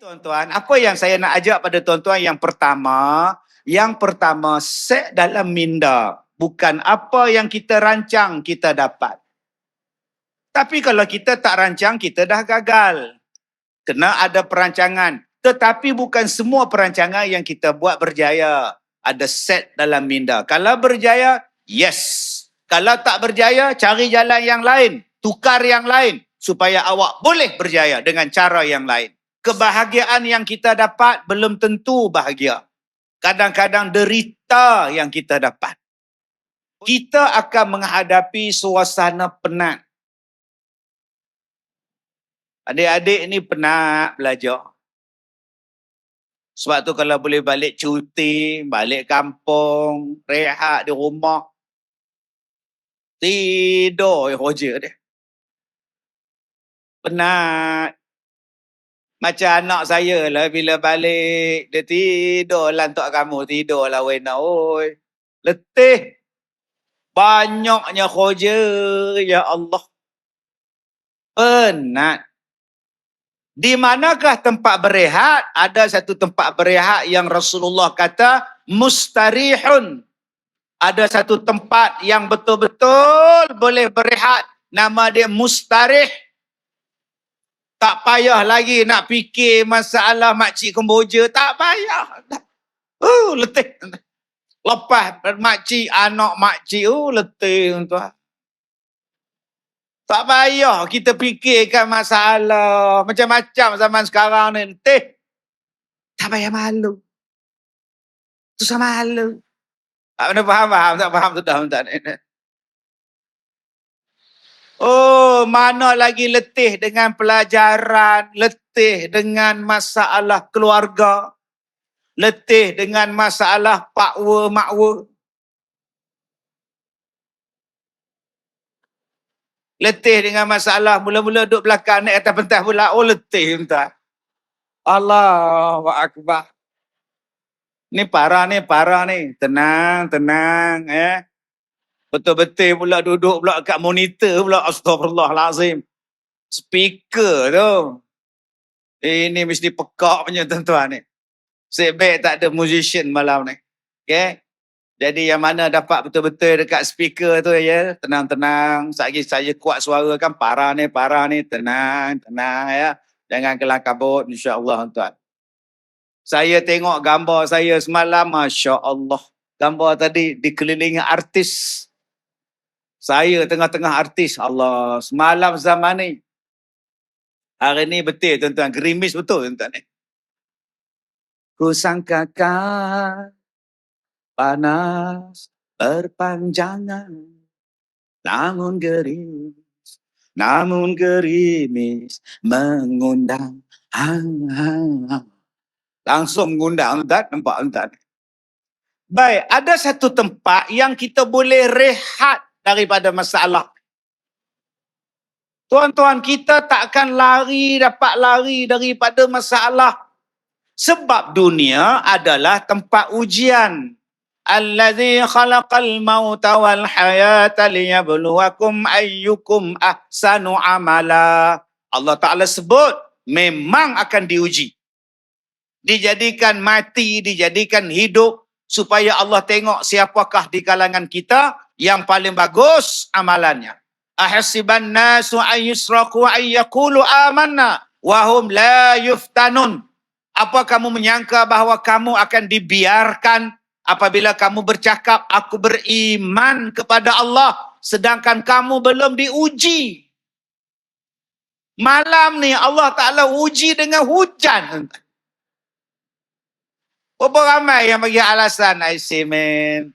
Tuan-tuan, apa yang saya nak ajak pada tuan-tuan yang pertama set dalam minda. Bukan apa yang kita rancang kita dapat. Tapi kalau kita tak rancang, kita dah gagal. Kena ada perancangan. Tetapi bukan semua perancangan yang kita buat berjaya. Ada set dalam minda. Kalau berjaya, yes. Kalau tak berjaya, cari jalan yang lain. Tukar yang lain. Supaya awak boleh berjaya dengan cara yang lain. Kebahagiaan yang kita dapat belum tentu bahagia. Kadang-kadang derita yang kita dapat. Kita akan menghadapi suasana penat. Adik-adik ni penat belajar. Sebab tu kalau boleh balik cuti, balik kampung, rehat di rumah, tidur je dia. Penat. Macam anak saya lah bila balik, dia tidur lah untuk kamu, tidur lah wena, oi. Letih. Banyaknya kerja, ya Allah. Penat. Di manakah tempat berehat? Ada satu tempat berehat yang Rasulullah kata, mustarihun. Ada satu tempat yang betul-betul boleh berehat. Nama dia mustarih. Tak payah lagi nak fikir masalah makcik Kemboja. Tak payah. Letih. Lepas makcik, anak makcik, letih. Tuan. Tak payah kita fikirkan masalah. Macam-macam zaman sekarang ni. Letih. Tak payah malu. Susah malu. Tak pernah faham. Tak faham sudah. Oh, mana lagi letih dengan pelajaran, letih dengan masalah keluarga, letih dengan masalah pakwa, makwa. Letih dengan masalah mula-mula duduk belakang, naik atas pentas pula. Oh, letih entah. Allahu Akbar. Ni parah ni. Tenang. Betul-betul pula duduk pula kat monitor pula. Astagfirullahalazim. Speaker tu. Ini mesti pekak punya tuan-tuan ni. Sebab tak ada musician malam ni. Okay. Jadi yang mana dapat betul-betul dekat speaker tu ya. Tenang. Sekejap saya kuat suara kan. Parah ni. Tenang ya. Jangan kelang kabut insya-Allah tuan. Saya tengok gambar saya semalam. Masya Allah. Gambar tadi dikelilingi artis. Saya tengah-tengah artis. Allah, semalam zaman ni. Hari ni betul tuan-tuan. Gerimis betul tuan-tuan ni. Ku sangkakan panas berpanjangan. Namun gerimis mengundang. Langsung mengundang tuan. Nampak tuan. Baik, ada satu tempat yang kita boleh rehat daripada masalah. Tuan-tuan, kita takkan dapat lari daripada masalah. Sebab dunia adalah tempat ujian. Allazi khalaqal mauta wal hayata liyabluwakum ayyukum ahsanu amala. Allah Ta'ala sebut, memang akan diuji. Dijadikan mati, dijadikan hidup, supaya Allah tengok siapakah di kalangan kita yang paling bagus amalannya. Ahasiban nasu ayyusraku ayyakulu amanna wahum la yuftanun. Apa kamu menyangka bahawa kamu akan dibiarkan apabila kamu bercakap aku beriman kepada Allah sedangkan kamu belum diuji? Malam ni Allah Ta'ala uji dengan hujan. Berapa ramai yang bagi alasan, I say man.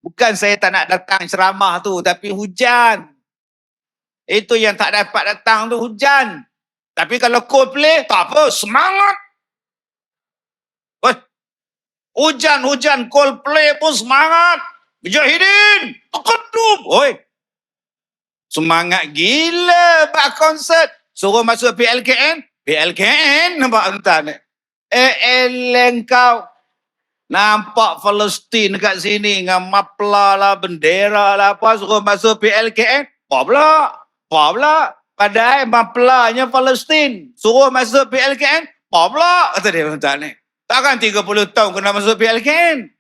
Bukan saya tak nak datang ceramah tu, tapi hujan. Itu yang tak dapat datang tu hujan. Tapi kalau Coldplay, tak apa, semangat. Hujan Coldplay pun semangat. Mujahidin, taqaddum. Semangat gila buat konsert. Suruh masuk PLKN nampak entah. Engkau. Nampak Palestin dekat sini dengan mapla lah, bendera lah apa, suruh masuk PLKN. Apa pula? Padahal maplanya Palestin. Suruh masuk PLKN. Apa pula? Kata dia, tuan ni. Takkan 30 tahun kena masuk PLKN.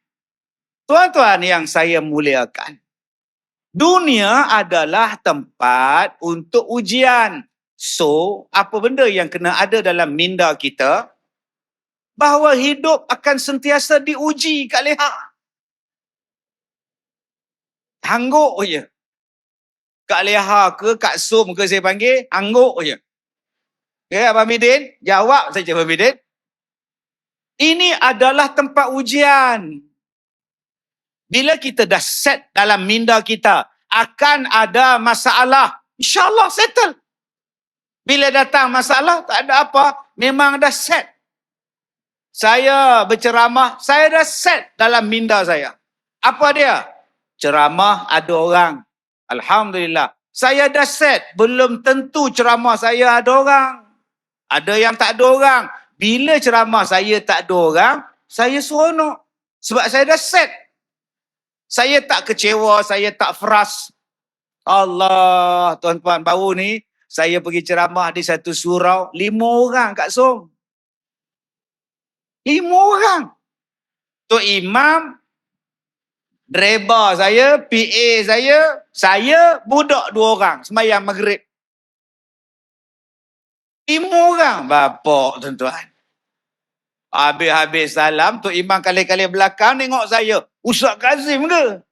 Tuan-tuan yang saya muliakan. Dunia adalah tempat untuk ujian. So, apa benda yang kena ada dalam minda kita? Bahawa hidup akan sentiasa diuji kat leha. Hangguk je. Kak Leha ke, Kak Som ke saya panggil, hangguk je. Okay, Abang Midin, jawab saja Abang Midin. Ini adalah tempat ujian. Bila kita dah set dalam minda kita, akan ada masalah, InsyaAllah settle. Bila datang masalah, tak ada apa, memang dah set. Saya berceramah, saya dah set dalam minda saya. Apa dia? Ceramah ada orang. Alhamdulillah. Saya dah set. Belum tentu ceramah saya ada orang. Ada yang tak ada orang. Bila ceramah saya tak ada orang, saya seronok. Sebab saya dah set. Saya tak kecewa, saya tak frust. Allah, tuan-tuan, baru ni saya pergi ceramah di satu surau, 5 orang Kak Som. 5 orang. Tok Imam, driver saya, PA saya budak 2 orang, sembahyang maghrib. 5 orang, bapak tuan-tuan. Habis-habis salam, Tok Imam kali-kali belakang tengok saya. Ustaz Kazim ke?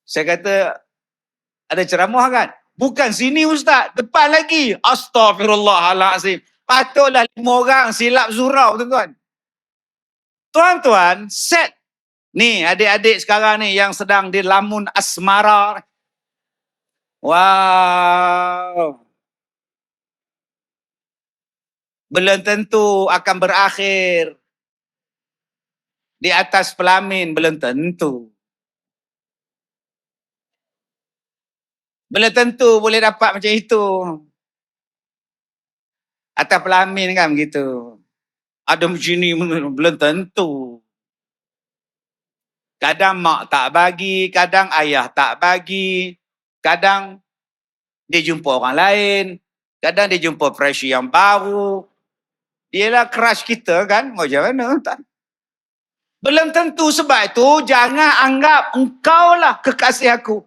Saya kata, ada ceramah kan? Bukan sini Ustaz, depan lagi. Astaghfirullahaladzim. Patutlah 5 orang silap surau tuan-tuan. Tuan-tuan, set. Ni adik-adik sekarang ni yang sedang di lamun asmara. Wow. Belum tentu akan berakhir di atas pelamin, belum tentu. Belum tentu boleh dapat macam itu. Atas pelamin kan begitu. Ada macam ni, belum tentu. Kadang mak tak bagi, kadang ayah tak bagi, kadang dia jumpa orang lain, kadang dia jumpa pressure yang baru. Dialah crush kita kan, macam mana? Tak. Belum tentu, sebab itu jangan anggap engkau lah kekasih aku.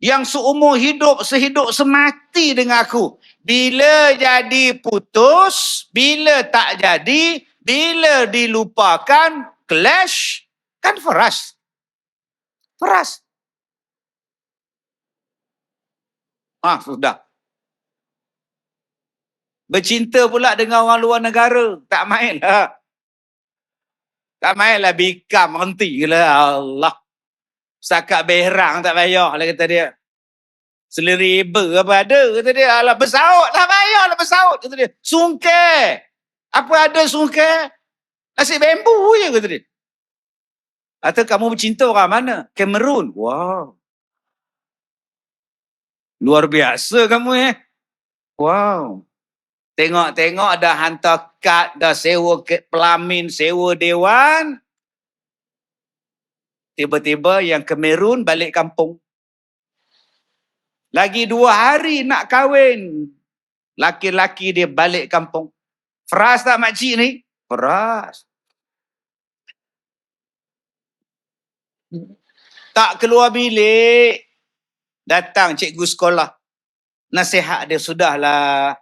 Yang seumur hidup, sehidup semati dengan aku. Bila jadi putus, bila tak jadi, bila dilupakan, clash, kan frust. Frust. Sudah. Bercinta pula dengan orang luar negara. Tak main lah. Tak main lah bikam, henti lah. Allah. Setakat berang tak payah lah kata dia. Seleriba apa ada kata dia. Alah bersaut lah payah lah bersaut kata dia. Sungkai. Apa ada sungkai? Nasi bambu je kata dia. Atau kamu bercinta orang mana? Cameroon. Wow. Luar biasa kamu Wow. Tengok-tengok dah hantar kad, dah sewa pelamin, sewa dewan. Tiba-tiba yang Cameroon balik kampung. Lagi 2 hari nak kahwin. Laki-laki dia balik kampung. Frust tak makcik ni? Frust. Tak keluar bilik. Datang cikgu sekolah. Nasihat dia, sudahlah.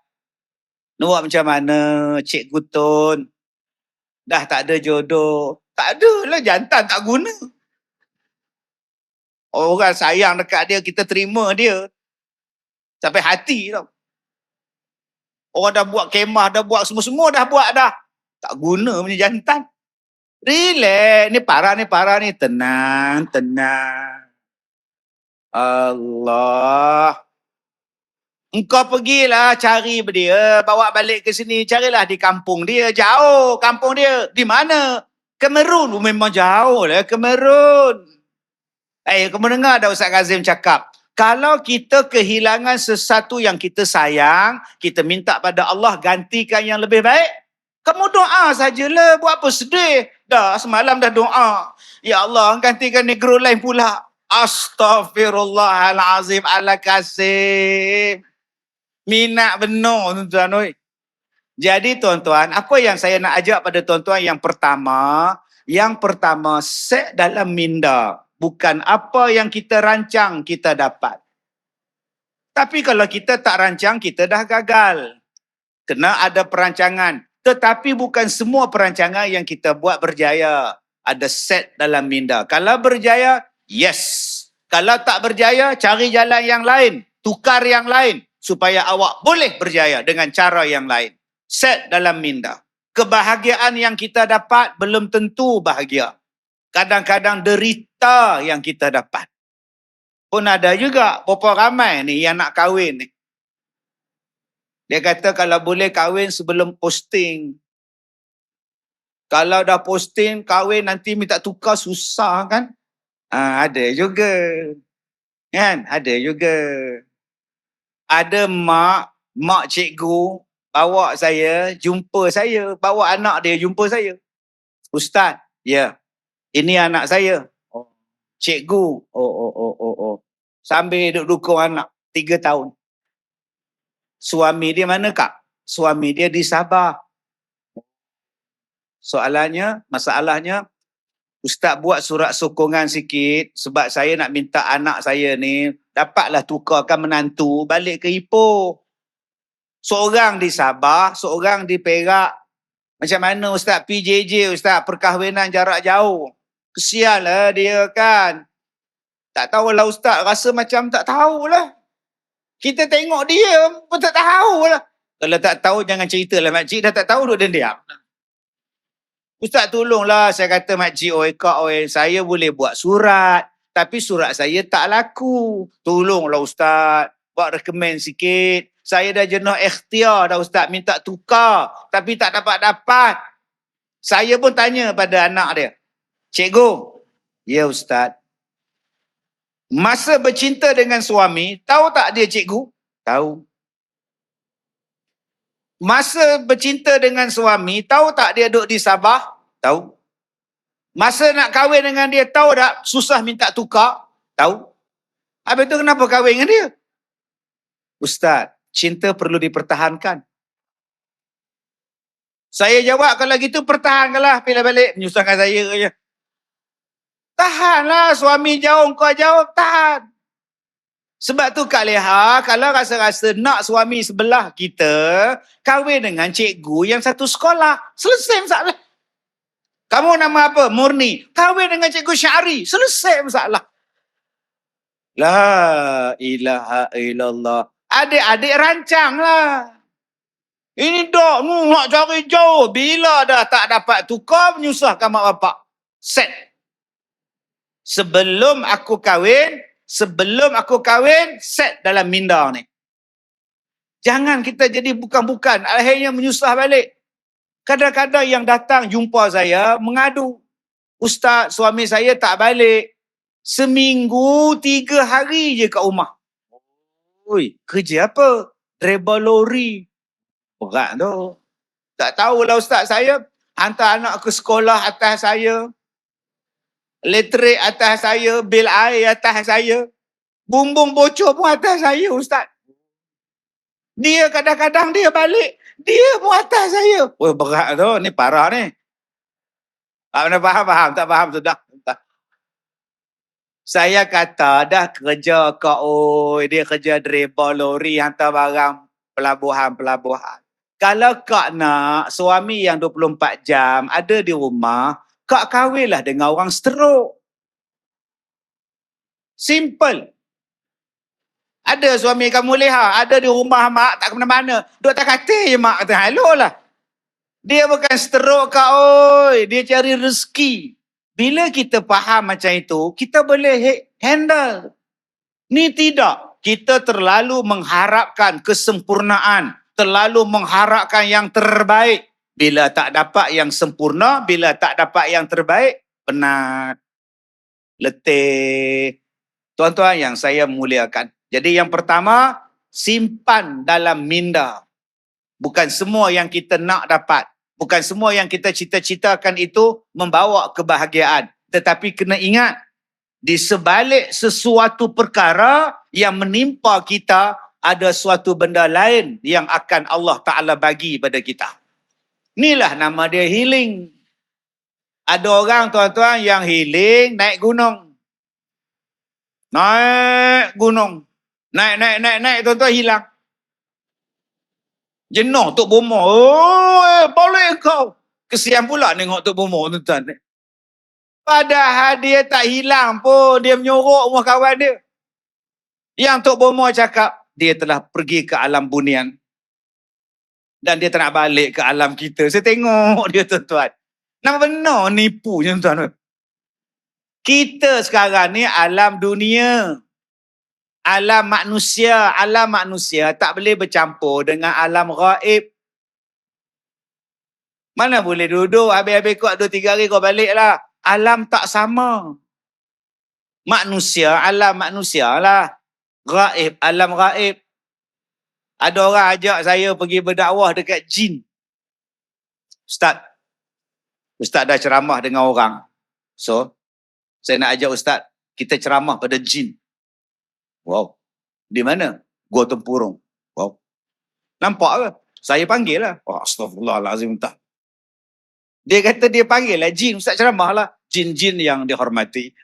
Nak macam mana Cikgu Tun? Dah tak ada jodoh. Tak adalah, jantan tak guna. Orang sayang dekat dia, kita terima dia. Sampai hati tau. Orang dah buat kemah, dah buat semua-semua dah buat dah. Tak guna punya jantan. Relax, ni parah ni. Tenang. Allah. Engkau pergilah cari dia, bawa balik ke sini, carilah di kampung dia. Jauh kampung dia. Di mana? Cameroon. Memang jauh lah Cameroon. Kamu dengar dah Ustaz Kazim cakap, kalau kita kehilangan sesuatu yang kita sayang, kita minta pada Allah gantikan yang lebih baik. Kamu doa sajalah, buat apa sedih? Dah semalam dah doa. Ya Allah, gantikan negro lain pula. Astaghfirullahalazim ala kasih. Minat benar tuan-tuan. Oi. Jadi tuan-tuan, apa yang saya nak ajak pada tuan-tuan yang pertama, set dalam minda. Bukan apa yang kita rancang, kita dapat. Tapi kalau kita tak rancang, kita dah gagal. Kena ada perancangan. Tetapi bukan semua perancangan yang kita buat berjaya. Ada set dalam minda. Kalau berjaya, yes. Kalau tak berjaya, cari jalan yang lain. Tukar yang lain. Supaya awak boleh berjaya dengan cara yang lain. Set dalam minda. Kebahagiaan yang kita dapat belum tentu bahagia. Kadang-kadang derita yang kita dapat. Pun ada juga berapa ramai ni yang nak kahwin ni. Dia kata kalau boleh kahwin sebelum posting. Kalau dah posting kahwin nanti minta tukar susah kan? Ada juga. Kan? Ada juga. Ada mak cikgu bawa saya, jumpa saya, bawa anak dia jumpa saya. Ustaz, ya. Ini anak saya. Oh. Cikgu. Oh. Sambil duduk dukung anak 3 tahun. Suami dia mana kak? Suami dia di Sabah. Masalahnya, Ustaz buat surat sokongan sikit sebab saya nak minta anak saya ni dapatlah tukarkan menantu balik ke Ipoh. Seorang di Sabah, seorang di Perak. Macam mana Ustaz PJJ, Ustaz perkahwinan jarak jauh. Kesianlah dia kan. Tak tahulah Ustaz, rasa macam tak tahulah. Kita tengok dia pun tak tahulah. Kalau tak tahu jangan ceritalah makcik, dah tak tahu duduk diam. Ustaz tolonglah, saya kata makcik, kak, saya boleh buat surat. Tapi surat saya tak laku. Tolonglah Ustaz, buat recommend sikit. Saya dah jenuh ikhtiar dah Ustaz, minta tukar. Tapi tak dapat-dapat. Saya pun tanya pada anak dia. Cikgu, ya Ustaz. Masa bercinta dengan suami, tahu tak dia cikgu? Tahu. Masa bercinta dengan suami, tahu tak dia duduk di Sabah? Tahu. Masa nak kahwin dengan dia, tahu tak susah minta tukar? Tahu. Habis tu kenapa kahwin dengan dia? Ustaz, cinta perlu dipertahankan. Saya jawab, kalau gitu pertahankanlah, pilih balik. Menyusahkan saya je. Tahanlah, suami jauh, kau jauh, tahan. Sebab tu Kak Leha, kalau rasa-rasa nak suami sebelah kita, kahwin dengan cikgu yang satu sekolah. Selesai masalah. Kamu nama apa? Murni. Kahwin dengan cikgu Syari. Selesai masalah. La ilaha illallah. Adik-adik rancanglah. Ini dok, nak cari jauh. Bila dah tak dapat tukar, menyusahkan mak bapak. Set. Sebelum aku kahwin, set dalam minda ni. Jangan kita jadi bukan-bukan. Akhirnya menyusah balik. Kadang-kadang yang datang jumpa saya mengadu. Ustaz, suami saya tak balik. Seminggu 3 hari je kat rumah. Oi, kerja apa? Driver lori. Berat tu. Tak tahulah Ustaz, saya hantar anak ke sekolah atas saya. Elektrik atas saya, bil air atas saya. Bumbung bocor pun atas saya Ustaz. Dia kadang-kadang dia balik, dia pun atas saya. Oh, berat tu, ni parah ni. Faham? Tak faham sudah. Saya kata dah kerja dia kerja driver lori hantar barang pelabuhan. Kalau kak nak suami yang 24 jam ada di rumah, kak kahwinlah dengan orang stroke. Simple. Ada suami kamu Leha, ada di rumah mak, tak ke mana-mana. Duk tak kata je mak kata, hello lah. Dia bukan stroke kak, dia cari rezeki. Bila kita faham macam itu, kita boleh handle. Ni tidak. Kita terlalu mengharapkan kesempurnaan. Terlalu mengharapkan yang terbaik. Bila tak dapat yang sempurna, bila tak dapat yang terbaik, penat, letih. Tuan-tuan yang saya muliakan. Jadi yang pertama, simpan dalam minda. Bukan semua yang kita nak dapat. Bukan semua yang kita cita-citakan itu membawa kebahagiaan. Tetapi kena ingat, di sebalik sesuatu perkara yang menimpa kita, ada suatu benda lain yang akan Allah Ta'ala bagi pada kita. Inilah nama dia healing. Ada orang tuan-tuan yang healing naik gunung. Naik gunung. Naik tuan-tuan hilang. Jenuh Tok Bomo. Oh, boleh kau. Kesian pula tengok Tok Bomo tuan-tuan. Padahal dia tak hilang pun. Dia menyorok rumah kawan dia. Yang Tok Bomo cakap, dia telah pergi ke alam bunian. Dan dia tak nak balik ke alam kita. Saya tengok dia tuan-tuan. Nama benar nipu tuan-tuan. Kita sekarang ni alam dunia. Alam manusia. Alam manusia tak boleh bercampur dengan alam gaib. Mana boleh duduk habis-habis kuat 2-3 hari kau balik lah. Alam tak sama. Manusia, alam manusia lah. Gaib, alam gaib. Ada orang ajak saya pergi berdakwah dekat jin. Ustaz dah ceramah dengan orang. So, saya nak ajak Ustaz, kita ceramah pada jin. Wow. Di mana? Gua Tempurung. Wow. Nampak ke? Saya panggil lah. Oh, astagfirullahalazim. Dia kata dia panggil lah jin. Ustaz ceramah lah. Jin-jin yang dihormati.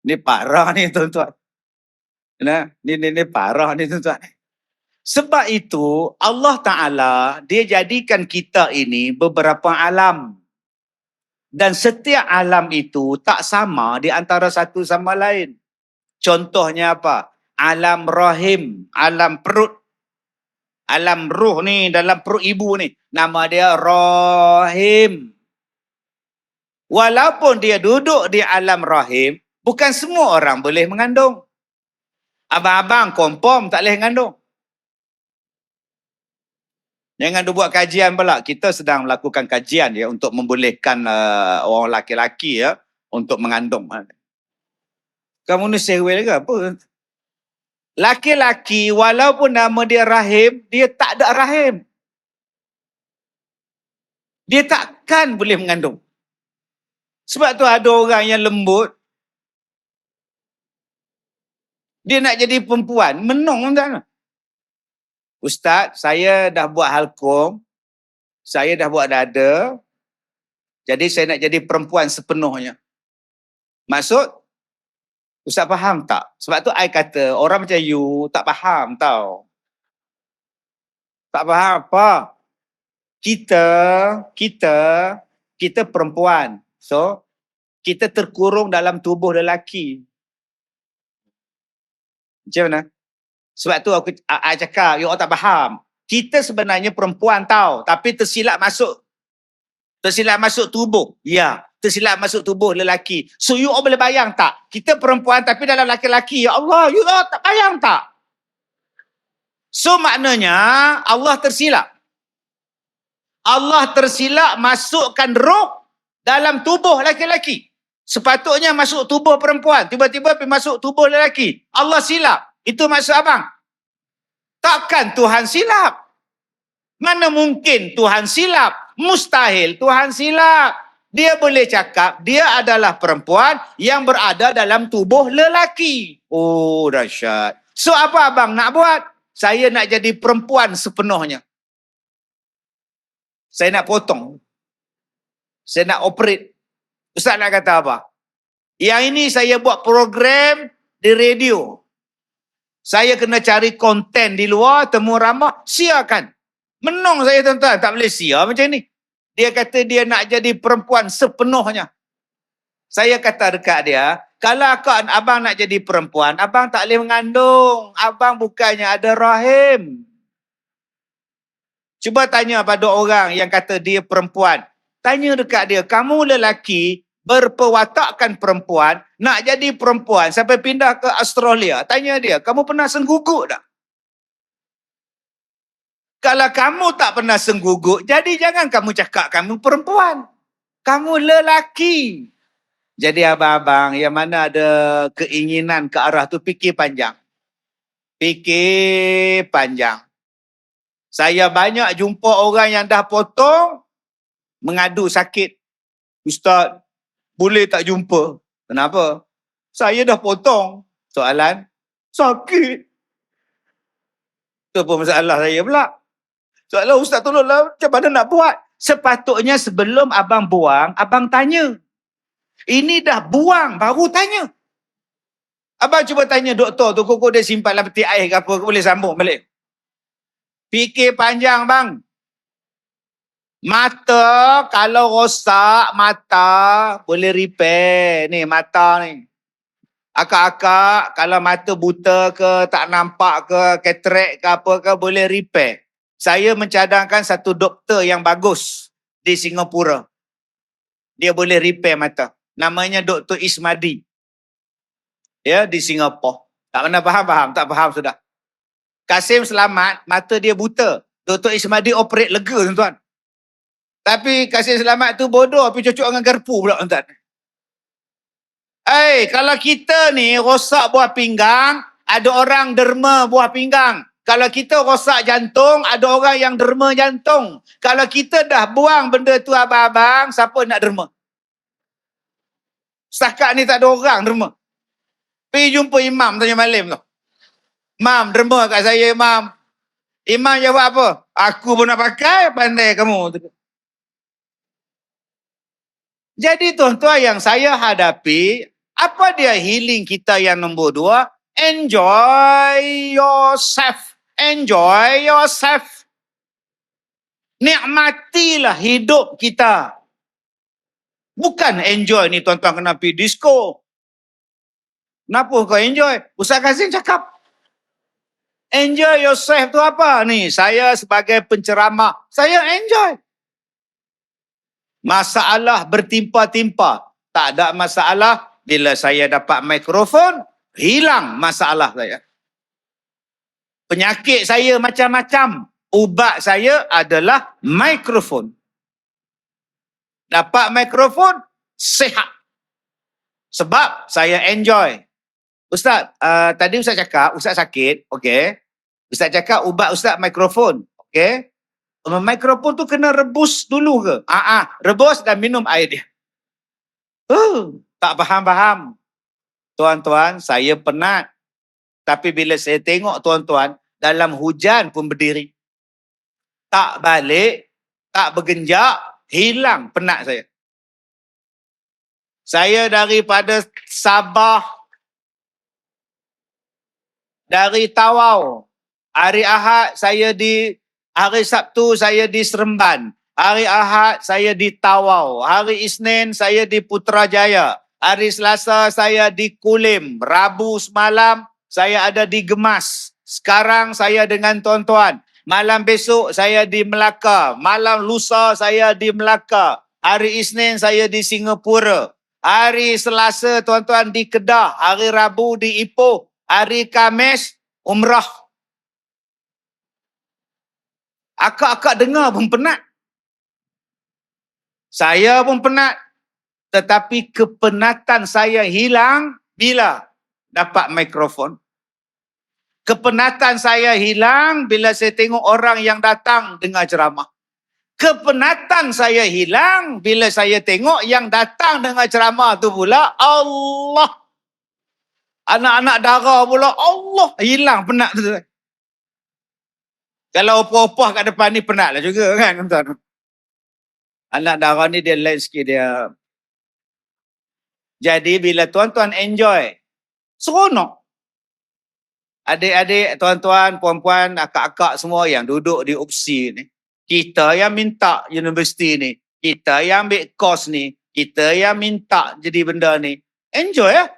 Ni parah ni tuan-tuan. Nah, ni parah ni tuan-tuan. Sebab itu Allah Ta'ala dia jadikan kita ini beberapa alam. Dan setiap alam itu tak sama di antara satu sama lain. Contohnya apa? Alam rahim, alam perut. Alam ruh ni dalam perut ibu ni. Nama dia rahim. Walaupun dia duduk di alam rahim, bukan semua orang boleh mengandung. Abang-abang kompom tak boleh mengandung. Jangan buat kajian pula. Kita sedang melakukan kajian ya untuk membolehkan orang laki-laki ya untuk mengandung. Kamu ni sewel ke apa? Laki-laki walaupun nama dia rahim, dia tak ada rahim. Dia takkan boleh mengandung. Sebab tu ada orang yang lembut. Dia nak jadi perempuan, menung tuan. Ustaz, saya dah buat halkom, saya dah buat dada, jadi saya nak jadi perempuan sepenuhnya. Maksud, Ustaz faham tak? Sebab tu I kata, orang macam you tak faham tau. Tak faham apa? Kita perempuan. So, kita terkurung dalam tubuh lelaki. Macam mana? Sebab tu aku cakap, you all tak faham. Kita sebenarnya perempuan tau, tapi tersilap masuk tubuh. Ya, tersilap masuk tubuh lelaki. So you all boleh bayang tak? Kita perempuan tapi dalam lelaki. Ya Allah, you all tak bayang tak? So maknanya Allah tersilap. Allah tersilap masukkan roh dalam tubuh lelaki. Sepatutnya masuk tubuh perempuan, tiba-tiba pergi masuk tubuh lelaki. Allah silap. Itu maksud abang. Takkan Tuhan silap. Mana mungkin Tuhan silap? Mustahil Tuhan silap. Dia boleh cakap dia adalah perempuan yang berada dalam tubuh lelaki. Oh, dahsyat. So apa abang nak buat? Saya nak jadi perempuan sepenuhnya. Saya nak potong. Saya nak operate. Ustaz nak kata apa? Yang ini saya buat program di radio. Saya kena cari konten di luar, temu ramah, siakan. Menung saya tuan-tuan, tak boleh sia macam ni. Dia kata dia nak jadi perempuan sepenuhnya. Saya kata dekat dia, kalau abang nak jadi perempuan, abang tak boleh mengandung. Abang bukannya ada rahim. Cuba tanya pada orang yang kata dia perempuan. Tanya dekat dia, kamu lelaki berperwatakkan perempuan, nak jadi perempuan sampai pindah ke Australia. Tanya dia, kamu pernah sengguguk tak? Kalau kamu tak pernah sengguguk, jadi jangan kamu cakap kamu perempuan. Kamu lelaki. Jadi abang-abang yang mana ada keinginan ke arah tu, fikir panjang. Fikir panjang. Saya banyak jumpa orang yang dah potong, mengadu sakit. Ustaz, boleh tak jumpa? Kenapa? Saya dah potong. Soalan, sakit. Itu pun masalah saya pula. Soalan ustaz tolonglah, macam mana nak buat? Sepatutnya sebelum abang buang, abang tanya. Ini dah buang, baru tanya. Abang cuba tanya doktor tu, kok dia simpan dalam peti air ke apa, boleh sambung balik. Fikir panjang bang. Mata, kalau rosak mata, boleh repair. Ni mata ni. Akak-akak, kalau mata buta ke, tak nampak ke, katarak ke apa ke, boleh repair. Saya mencadangkan satu doktor yang bagus di Singapura. Dia boleh repair mata. Namanya Dr. Ismadi. Ya, di Singapura. Tak pernah faham? Tak faham sudah. Kasim Selamat, mata dia buta. Dr. Ismadi operate lega, tuan-tuan. Tapi Kasim Selamat tu bodoh, tapi cocok dengan garpu pula, tuan-tuan. Kalau kita ni rosak buah pinggang, ada orang derma buah pinggang. Kalau kita rosak jantung, ada orang yang derma jantung. Kalau kita dah buang benda tu abang-abang, siapa nak derma? Setakat ni tak ada orang derma. Pergi jumpa imam tanya malam tu. Imam, derma kat saya imam. Imam jawab apa? Aku pun nak pakai, pandai kamu. Jadi tuan-tuan yang saya hadapi, apa dia healing kita yang nombor 2? Enjoy yourself. Enjoy yourself. Nikmatilah hidup kita. Bukan enjoy ni tuan-tuan kena pergi disco. Kenapa kau enjoy? Ustaz Kazim cakap. Enjoy yourself tu apa? Ni, saya sebagai penceramah, saya enjoy. Masalah bertimpa-timpa. Tak ada masalah. Bila saya dapat mikrofon, hilang masalah saya. Penyakit saya macam-macam. Ubat saya adalah mikrofon. Dapat mikrofon, sihat. Sebab saya enjoy. Ustaz, tadi Ustaz cakap, Ustaz sakit, okey. Ustaz cakap ubat Ustaz mikrofon, okey. Mikrofon tu kena rebus dulu ke? Rebus dan minum air dia. Tak faham-faham. Tuan-tuan, saya penat. Tapi bila saya tengok tuan-tuan, dalam hujan pun berdiri. Tak balik, tak bergenjak, hilang penat saya. Saya daripada Sabah, dari Tawau. Hari Ahad hari Sabtu saya di Seremban. Hari Ahad saya di Tawau. Hari Isnin saya di Putrajaya. Hari Selasa saya di Kulim. Rabu semalam saya ada di Gemas. Sekarang saya dengan tuan-tuan. Malam besok saya di Melaka. Malam lusa saya di Melaka. Hari Isnin saya di Singapura. Hari Selasa tuan-tuan di Kedah. Hari Rabu di Ipoh. Hari Khamis umrah. Akak-akak dengar pun penat. Saya pun penat. Tetapi kepenatan saya hilang bila dapat mikrofon. Kepenatan saya hilang bila saya tengok orang yang datang dengar ceramah. Kepenatan saya hilang bila saya tengok yang datang dengar ceramah tu pula Allah. Anak-anak dara pula Allah. Hilang penat tu. Kalau opah-opah kat depan ni penat lah juga kan tuan-tuan. Anak dara ni dia lain sikit dia. Jadi bila tuan-tuan enjoy, seronok. Adik-adik, tuan-tuan, puan-puan, akak-akak semua yang duduk di UPSI ni. Kita yang minta universiti ni. Kita yang ambil kos ni. Kita yang minta jadi benda ni. Enjoy ya.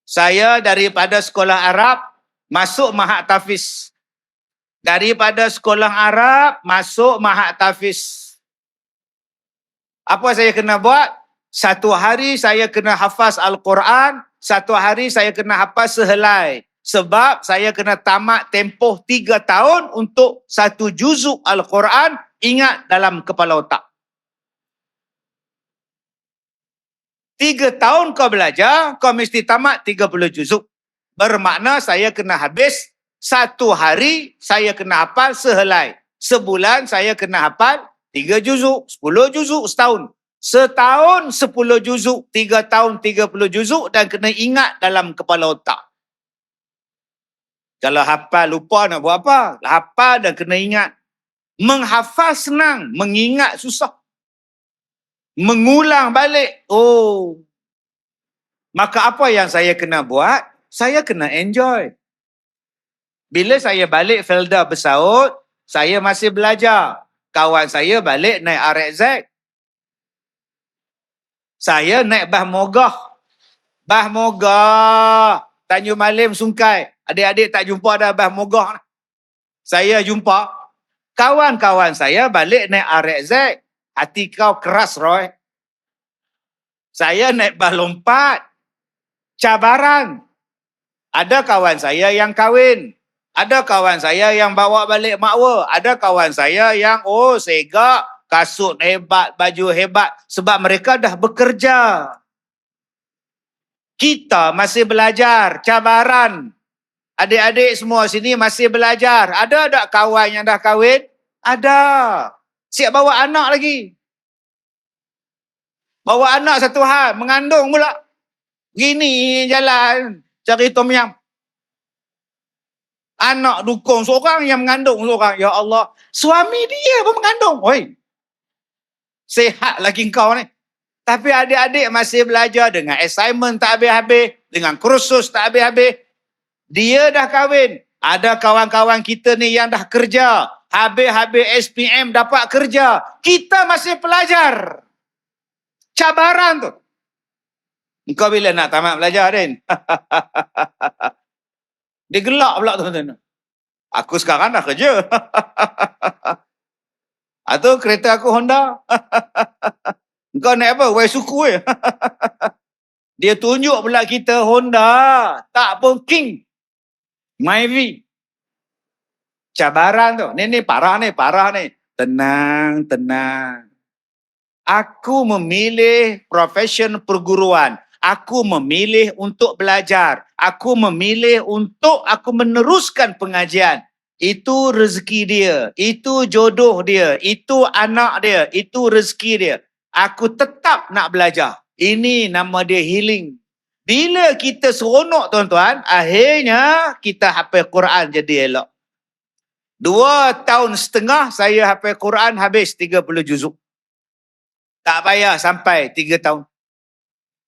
Saya daripada sekolah Arab, masuk Mahat Tafiz. Daripada sekolah Arab, masuk Mahat Tafiz. Apa saya kena buat? Satu hari saya kena hafaz Al-Quran, satu hari saya kena hafaz sehelai. Sebab saya kena tamat tempoh 3 tahun untuk satu juzuk Al-Quran ingat dalam kepala otak. 3 tahun kau belajar, kau mesti tamat 30 juzuk. Bermakna saya kena habis satu hari saya kena hafal sehelai. Sebulan saya kena hafal 3 juzuk, 10 juzuk setahun. Setahun 10 juzuk, 3 tahun 30 juzuk dan kena ingat dalam kepala otak. Kalau hafal lupa nak buat apa? Hafal dan kena ingat. Menghafal senang, mengingat susah. Mengulang balik. Oh. Maka apa yang saya kena buat? Saya kena enjoy. Bila saya balik Felda bersaut, saya masih belajar. Kawan saya balik naik RXZ. Saya naik Bah Mogah. Bah Mogah. Tanjung Malim Sungkai. Adik-adik tak jumpa dah Bah Mogah. Saya jumpa. Kawan-kawan saya balik naik RXZ. Hati kau keras, Roy. Saya naik Bah Lompat. Cabaran. Ada kawan saya yang kahwin. Ada kawan saya yang bawa balik makwa. Ada kawan saya yang segak, kasut hebat, baju hebat. Sebab mereka dah bekerja. Kita masih belajar. Cabaran. Adik-adik semua sini masih belajar. Ada tak kawan yang dah kahwin? Ada. Siap bawa anak lagi. Bawa anak satu hal. Mengandung pula. Gini jalan cari tom yam. Anak dukung seorang yang mengandung seorang. Ya Allah. Suami dia pun mengandung. Oi. Sehat lagi kau ni. Tapi adik-adik masih belajar dengan assignment tak habis-habis. Dengan kursus tak habis-habis. Dia dah kahwin. Ada kawan-kawan kita ni yang dah kerja. Habis-habis SPM dapat kerja. Kita masih pelajar. Cabaran tu. Engkau bila nak tamat belajar, Din? Dia gelak pula tuan-tuan. Aku sekarang dah kerja. Atau kereta aku Honda. Engkau naik apa? Waisuku. Dia tunjuk pula kita Honda. Tak pun King. Myvi. Cabaran tu. Ni parah ni. Tenang. Aku memilih profesion perguruan. Aku memilih untuk belajar. Aku memilih untuk aku meneruskan pengajian. Itu rezeki dia. Itu jodoh dia. Itu anak dia. Itu rezeki dia. Aku tetap nak belajar. Ini nama dia healing. Bila kita seronok tuan-tuan, akhirnya kita hafal Quran jadi elok. 2 tahun setengah saya hafal Quran habis 30 juzuk. Tak payah sampai 3 tahun.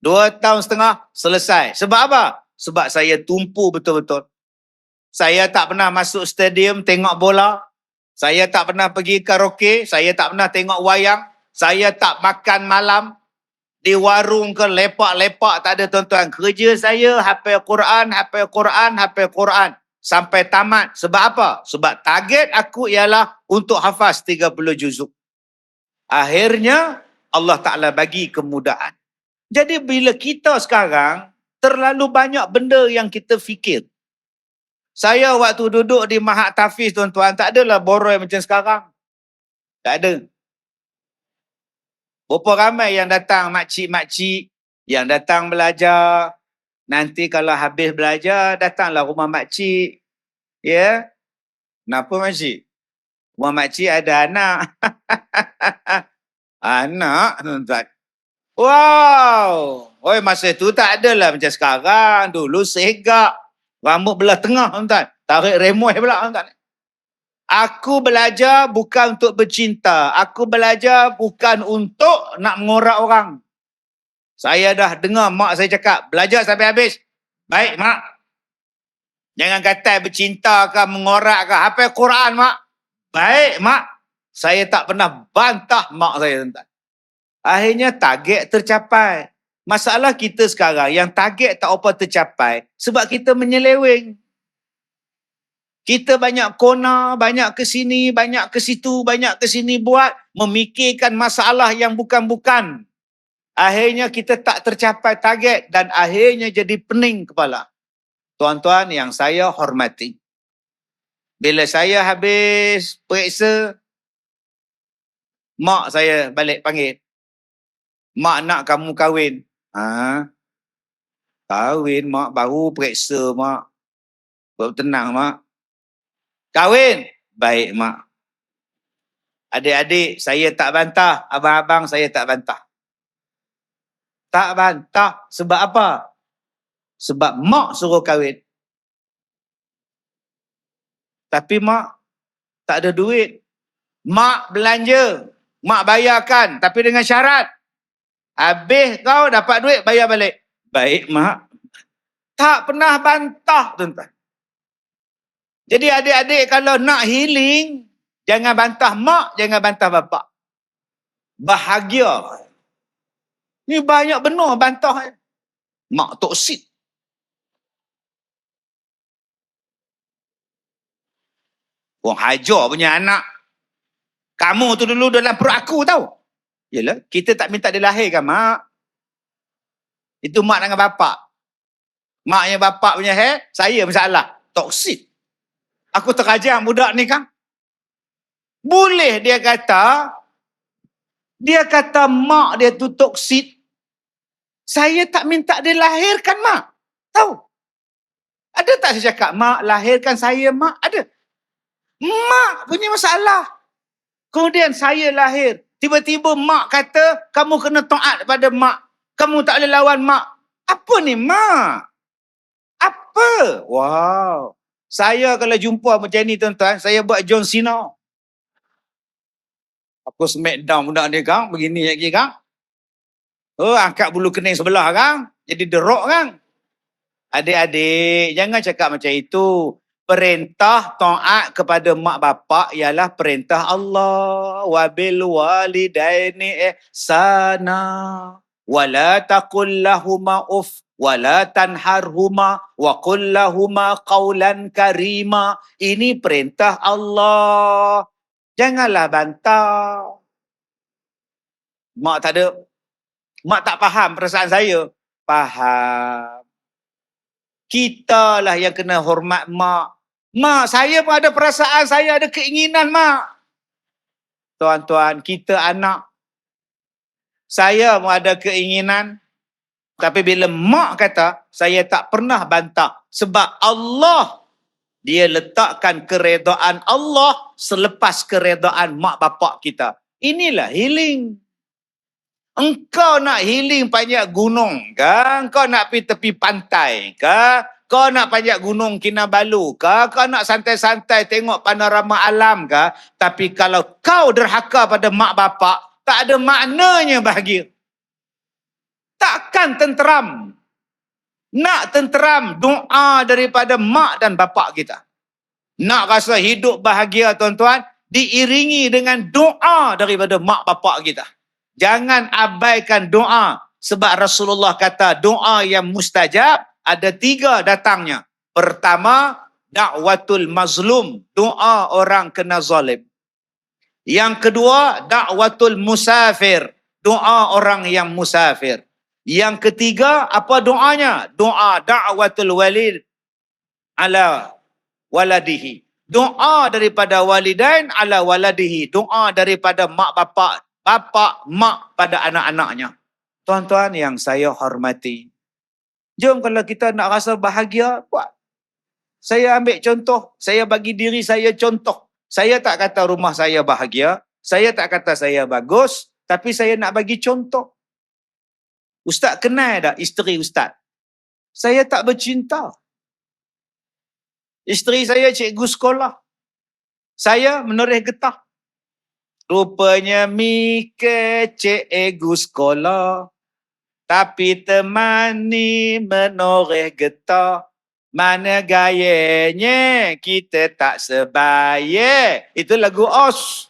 2 tahun setengah, selesai. Sebab apa? Sebab saya tumpu betul-betul. Saya tak pernah masuk stadium tengok bola. Saya tak pernah pergi karaoke. Saya tak pernah tengok wayang. Saya tak makan malam di warung ke lepak-lepak. Tak ada tuan-tuan. Kerja saya hafal Quran. Sampai tamat. Sebab apa? Sebab target aku ialah untuk hafaz 30 juzuk. Akhirnya, Allah Ta'ala bagi kemudahan. Jadi bila kita sekarang, terlalu banyak benda yang kita fikir. Saya waktu duduk di Mahat Tafiz tuan-tuan, tak adalah boroi macam sekarang. Tak ada. Berapa ramai yang datang, makcik-makcik, yang datang belajar. Nanti kalau habis belajar, datanglah rumah makcik. Ya? Kenapa makcik? Rumah makcik ada anak. Anak, tuan-tuan. Wow. Oi, masa tu tak adalah macam sekarang. Dulu segak. Rambut belah tengah, tuan-tuan. Tarik remoy pula, tuan-tuan. Aku belajar bukan untuk bercinta. Aku belajar bukan untuk nak mengorak orang. Saya dah dengar mak saya cakap, belajar sampai habis. Baik, mak. Jangan kata bercinta ke, mengorak ke. Hafal Quran, mak. Baik, mak. Saya tak pernah bantah mak saya, tuan-tuan. Akhirnya target tercapai. Masalah kita sekarang yang target tak apa tercapai sebab kita menyeleweng. Kita banyak kona, banyak ke sini, banyak ke situ, banyak ke sini buat, memikirkan masalah yang bukan-bukan. Akhirnya kita tak tercapai target dan akhirnya jadi pening kepala. Tuan-tuan yang saya hormati. Bila saya habis periksa, mak saya balik panggil. Mak nak kamu kahwin. Kahwin mak, baru periksa mak. Baru tenang mak. Kahwin. Baik mak. Adik-adik saya tak bantah. Abang-abang saya tak bantah. Tak bantah. Sebab apa? Sebab mak suruh kahwin. Tapi mak tak ada duit. Mak belanja, mak bayarkan, tapi dengan syarat. Habis kau dapat duit, bayar balik. Baik mak. Tak pernah bantah, tuan-tuan. Jadi adik-adik kalau nak healing, jangan bantah mak, jangan bantah bapak. Bahagia. Ni banyak benar bantah. Mak toksik. Orang hajar punya anak. Kamu tu dulu dalam perut aku tau. Yelah, kita tak minta dilahirkan mak. Itu mak dengan bapak. Maknya bapak punya saya masalah. Toksik. Aku terajang budak ni kan. Boleh dia kata mak dia tu toksik. Saya tak minta dia lahirkan mak. Tahu? Ada tak saya cakap mak lahirkan saya mak? Ada. Mak punya masalah. Kemudian saya lahir. Tiba-tiba mak kata kamu kena taat pada mak. Kamu tak boleh lawan mak. Apa ni mak? Apa? Wow. Saya kalau jumpa macam ni tuan-tuan, saya buat John Cena. Aku smackdown budak ni kan, begini lagi kan. Oh, angkat bulu kening sebelah kan. Jadi derok kan. Adik-adik, jangan cakap macam itu. Perintah taat kepada mak bapak ialah perintah Allah. Wabil walidaini ihsana. Wala taqul lahuma uff. Wala tanharhuma. Wa qul lahuma qawlan karima. Ini perintah Allah. Janganlah bantah. Mak tak ada. Mak tak faham perasaan saya. Faham. Kita lah yang kena hormat mak. Mak, saya pun ada perasaan, saya ada keinginan mak. Tuan-tuan, kita anak. Saya pun ada keinginan. Tapi bila mak kata, saya tak pernah bantah. Sebab Allah, dia letakkan keredaan Allah selepas keredaan mak bapak kita. Inilah healing. Engkau nak healing panjat gunung ke? Engkau nak pergi tepi pantai ke? Kau nak panjat gunung Kinabalu ke? Kau nak santai-santai tengok panorama alam ke? Tapi kalau kau derhaka pada mak bapak, tak ada maknanya bahagia. Takkan tenteram. Nak tenteram doa daripada mak dan bapak kita. Nak rasa hidup bahagia tuan-tuan, diiringi dengan doa daripada mak bapak kita. Jangan abaikan doa. Sebab Rasulullah kata doa yang mustajab ada 3 datangnya. Pertama, da'watul mazlum. Doa orang kena zalim. Yang kedua, da'watul musafir. Doa orang yang musafir. Yang ketiga, apa doanya? Doa da'watul walid ala waladihi. Doa daripada walidain ala waladihi. Doa daripada mak bapak. Bapak, mak pada anak-anaknya. Tuan-tuan yang saya hormati. Jom kalau kita nak rasa bahagia, buat. Saya ambil contoh. Saya bagi diri saya contoh. Saya tak kata rumah saya bahagia. Saya tak kata saya bagus. Tapi saya nak bagi contoh. Ustaz kenal tak isteri Ustaz? Saya tak bercinta. Isteri saya cikgu sekolah. Saya menoreh getah. Rupanya mi ke cikgu sekolah. Tapi teman ni menoreh getah. Mana gayanya kita tak sebaya. Itu lagu Os.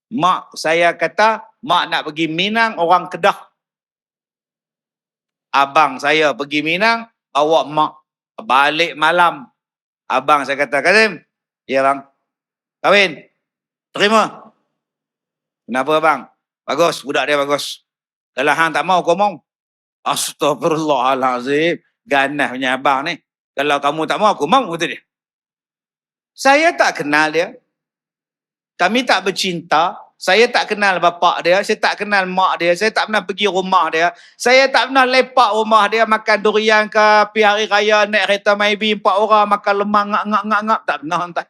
Mak saya kata, mak nak pergi Minang, orang Kedah. Abang saya pergi Minang, bawa mak. Balik malam. Abang saya kata, Kazim, ya bang, kahwin. Terima. Kenapa bang? Bagus, budak dia bagus. Kalau hang tak mau, kau mau. Astagfirullahalazim. Ganas punya abang ni. Kalau kamu tak mau, aku mau, kata dia. Saya tak kenal dia. Kami tak bercinta. Saya tak kenal bapak dia. Saya tak kenal mak dia. Saya tak pernah pergi rumah dia. Saya tak pernah lepak rumah dia. Makan durian ke, pergi hari raya, naik kereta maybe 4 orang, makan lemang, ngak-ngak. Tak pernah. Entah.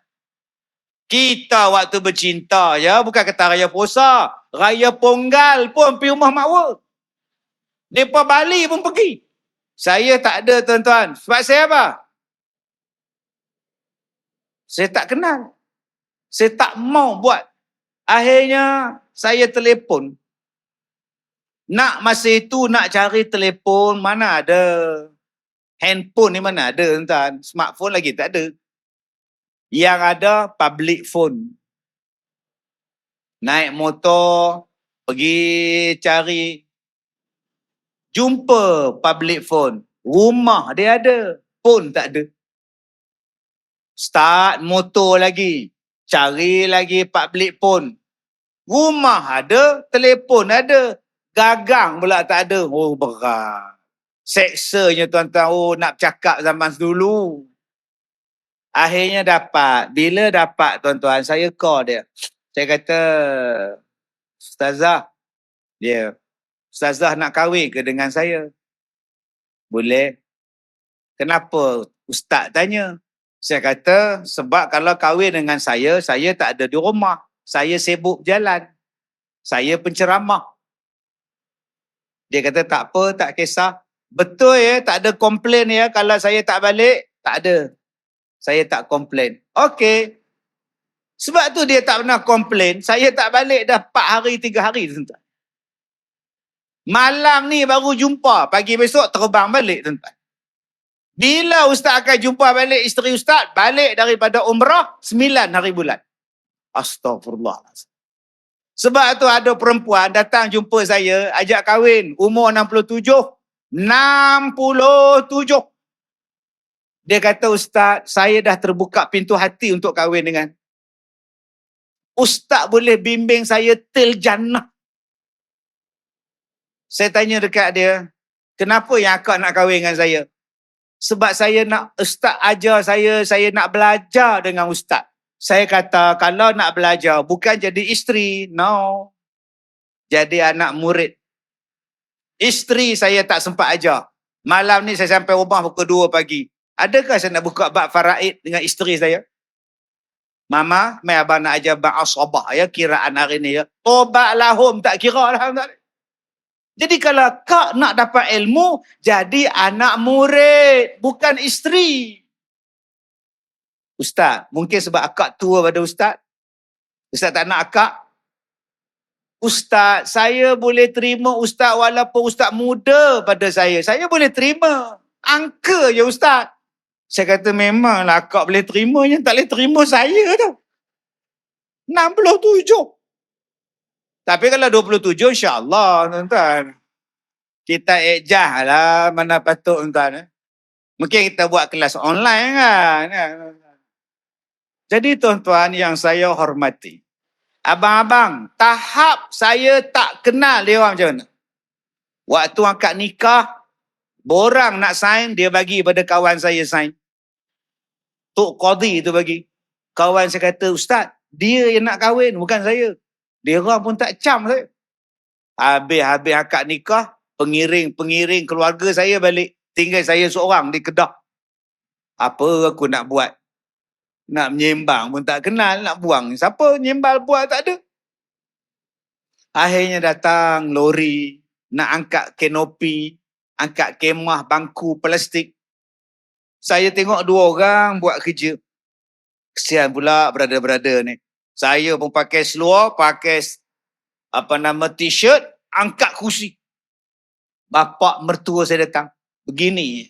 Kita waktu bercinta ya, bukan kata raya puasa. Raya Ponggal pun pergi rumah makwa. Mereka Bali pun pergi. Saya tak ada tuan-tuan. Sebab saya apa? Saya tak kenal. Saya tak mau buat. Akhirnya saya telefon. Nak masa itu nak cari telefon, mana ada. Handphone ni mana ada, tuan. Smartphone lagi tak ada. Yang ada public phone. Naik motor, pergi cari. Jumpa public phone. Rumah dia ada. Phone tak ada. Start motor lagi. Cari lagi public phone. Rumah ada, telefon ada. Gagang pula tak ada. Oh, berat. Seksanya tuan-tuan. Oh, nak cakap zaman dulu. Akhirnya dapat. Bila dapat tuan-tuan, saya call dia. Saya kata, Ustazah, dia, Ustazah nak kahwin ke dengan saya? Boleh. Kenapa? Ustaz tanya. Saya kata, sebab kalau kahwin dengan saya tak ada di rumah. Saya sibuk berjalan. Saya penceramah. Dia kata, tak apa, tak kisah. Betul ya, tak ada komplain ya kalau saya tak balik? Tak ada. Saya tak komplain. Okey. Sebab tu dia tak pernah komplain. Saya tak balik dah 4 hari, 3 hari. Tuan-tuan. Malam ni baru jumpa. Pagi besok terbang balik, tuan-tuan. Bila Ustaz akan jumpa balik isteri Ustaz? Balik daripada umrah 9 hari bulan. Astagfirullah. Sebab tu ada perempuan datang jumpa saya, ajak kahwin, umur 67. 67. Dia kata, Ustaz, saya dah terbuka pintu hati untuk kahwin dengan. Ustaz boleh bimbing saya til jannah. Saya tanya dekat dia, kenapa yang akak nak kahwin dengan saya? Sebab saya nak Ustaz ajar saya nak belajar dengan Ustaz. Saya kata, kalau nak belajar, bukan jadi isteri. No. Jadi anak murid. Isteri saya tak sempat ajar. Malam ni saya sampai rumah pukul 2 pagi. Adakah saya nak buka bab faraid dengan isteri saya? Mama, mai abang nak ajar bab asabah ya, kiraan hari ni ya. Tobat lahum tak kira lah. Jadi kalau kak nak dapat ilmu, jadi anak murid, bukan isteri. Ustaz, mungkin sebab akak tua pada Ustaz. Ustaz tak nak akak. Ustaz, saya boleh terima Ustaz walaupun Ustaz muda pada saya. Saya boleh terima. Angka je Ustaz. Saya kata memanglah akak boleh terima, yang tak boleh terima saya tu. 67. Tapi kalau 27, insyaAllah, tuan-tuan. Kita ejah lah mana patut, tuan-tuan. Mungkin kita buat kelas online kan. Jadi tuan-tuan yang saya hormati. Abang-abang, tahap saya tak kenal dia orang macam mana. Waktu angkat nikah, borang nak sign, dia bagi pada kawan saya sign. Tok Qadhi tu bagi. Kawan saya kata, Ustaz, dia yang nak kahwin, bukan saya. Dia orang pun tak cam saya. Habis-habis akad nikah, pengiring keluarga saya balik. Tinggal saya seorang di Kedah. Apa aku nak buat? Nak menyembang pun tak kenal, nak buang. Siapa nyembal buat tak ada. Akhirnya datang lori, nak angkat kanopi, angkat kemah, bangku, plastik. Saya tengok 2 orang buat kerja. Kesian pula brother-brother ni. Saya pun pakai seluar, pakai t-shirt, angkat kursi. Bapak mertua saya datang. Begini.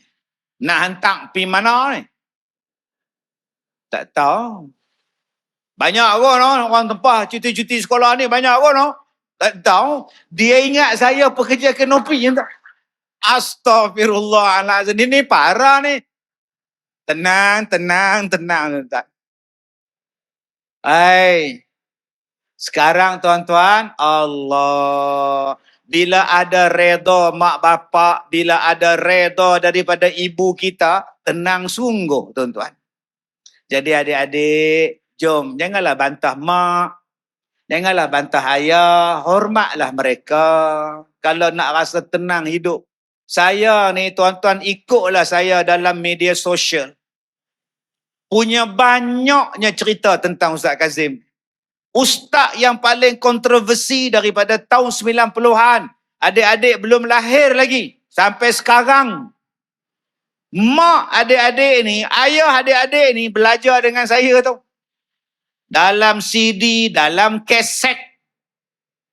Nak hantar pergi mana ni? Tak tahu. Banyak pun orang tempah cuti-cuti sekolah ni, banyak pun. Tak tahu. Dia ingat saya pekerja kanopi. Astagfirullahaladzim. Ini parah ni. Tenang. Sekarang tuan-tuan, Allah. Bila ada redha mak bapak, bila ada redha daripada ibu kita, tenang sungguh tuan-tuan. Jadi adik-adik, jom janganlah bantah mak, janganlah bantah ayah, hormatlah mereka. Kalau nak rasa tenang hidup. Saya ni tuan-tuan ikutlah saya dalam media sosial. Punya banyaknya cerita tentang Ustaz Kazim. Ustaz yang paling kontroversi daripada tahun 90-an. Adik-adik belum lahir lagi. Sampai sekarang. Mak adik-adik ni, ayah adik-adik ni belajar dengan saya tau. Dalam CD, dalam kaset.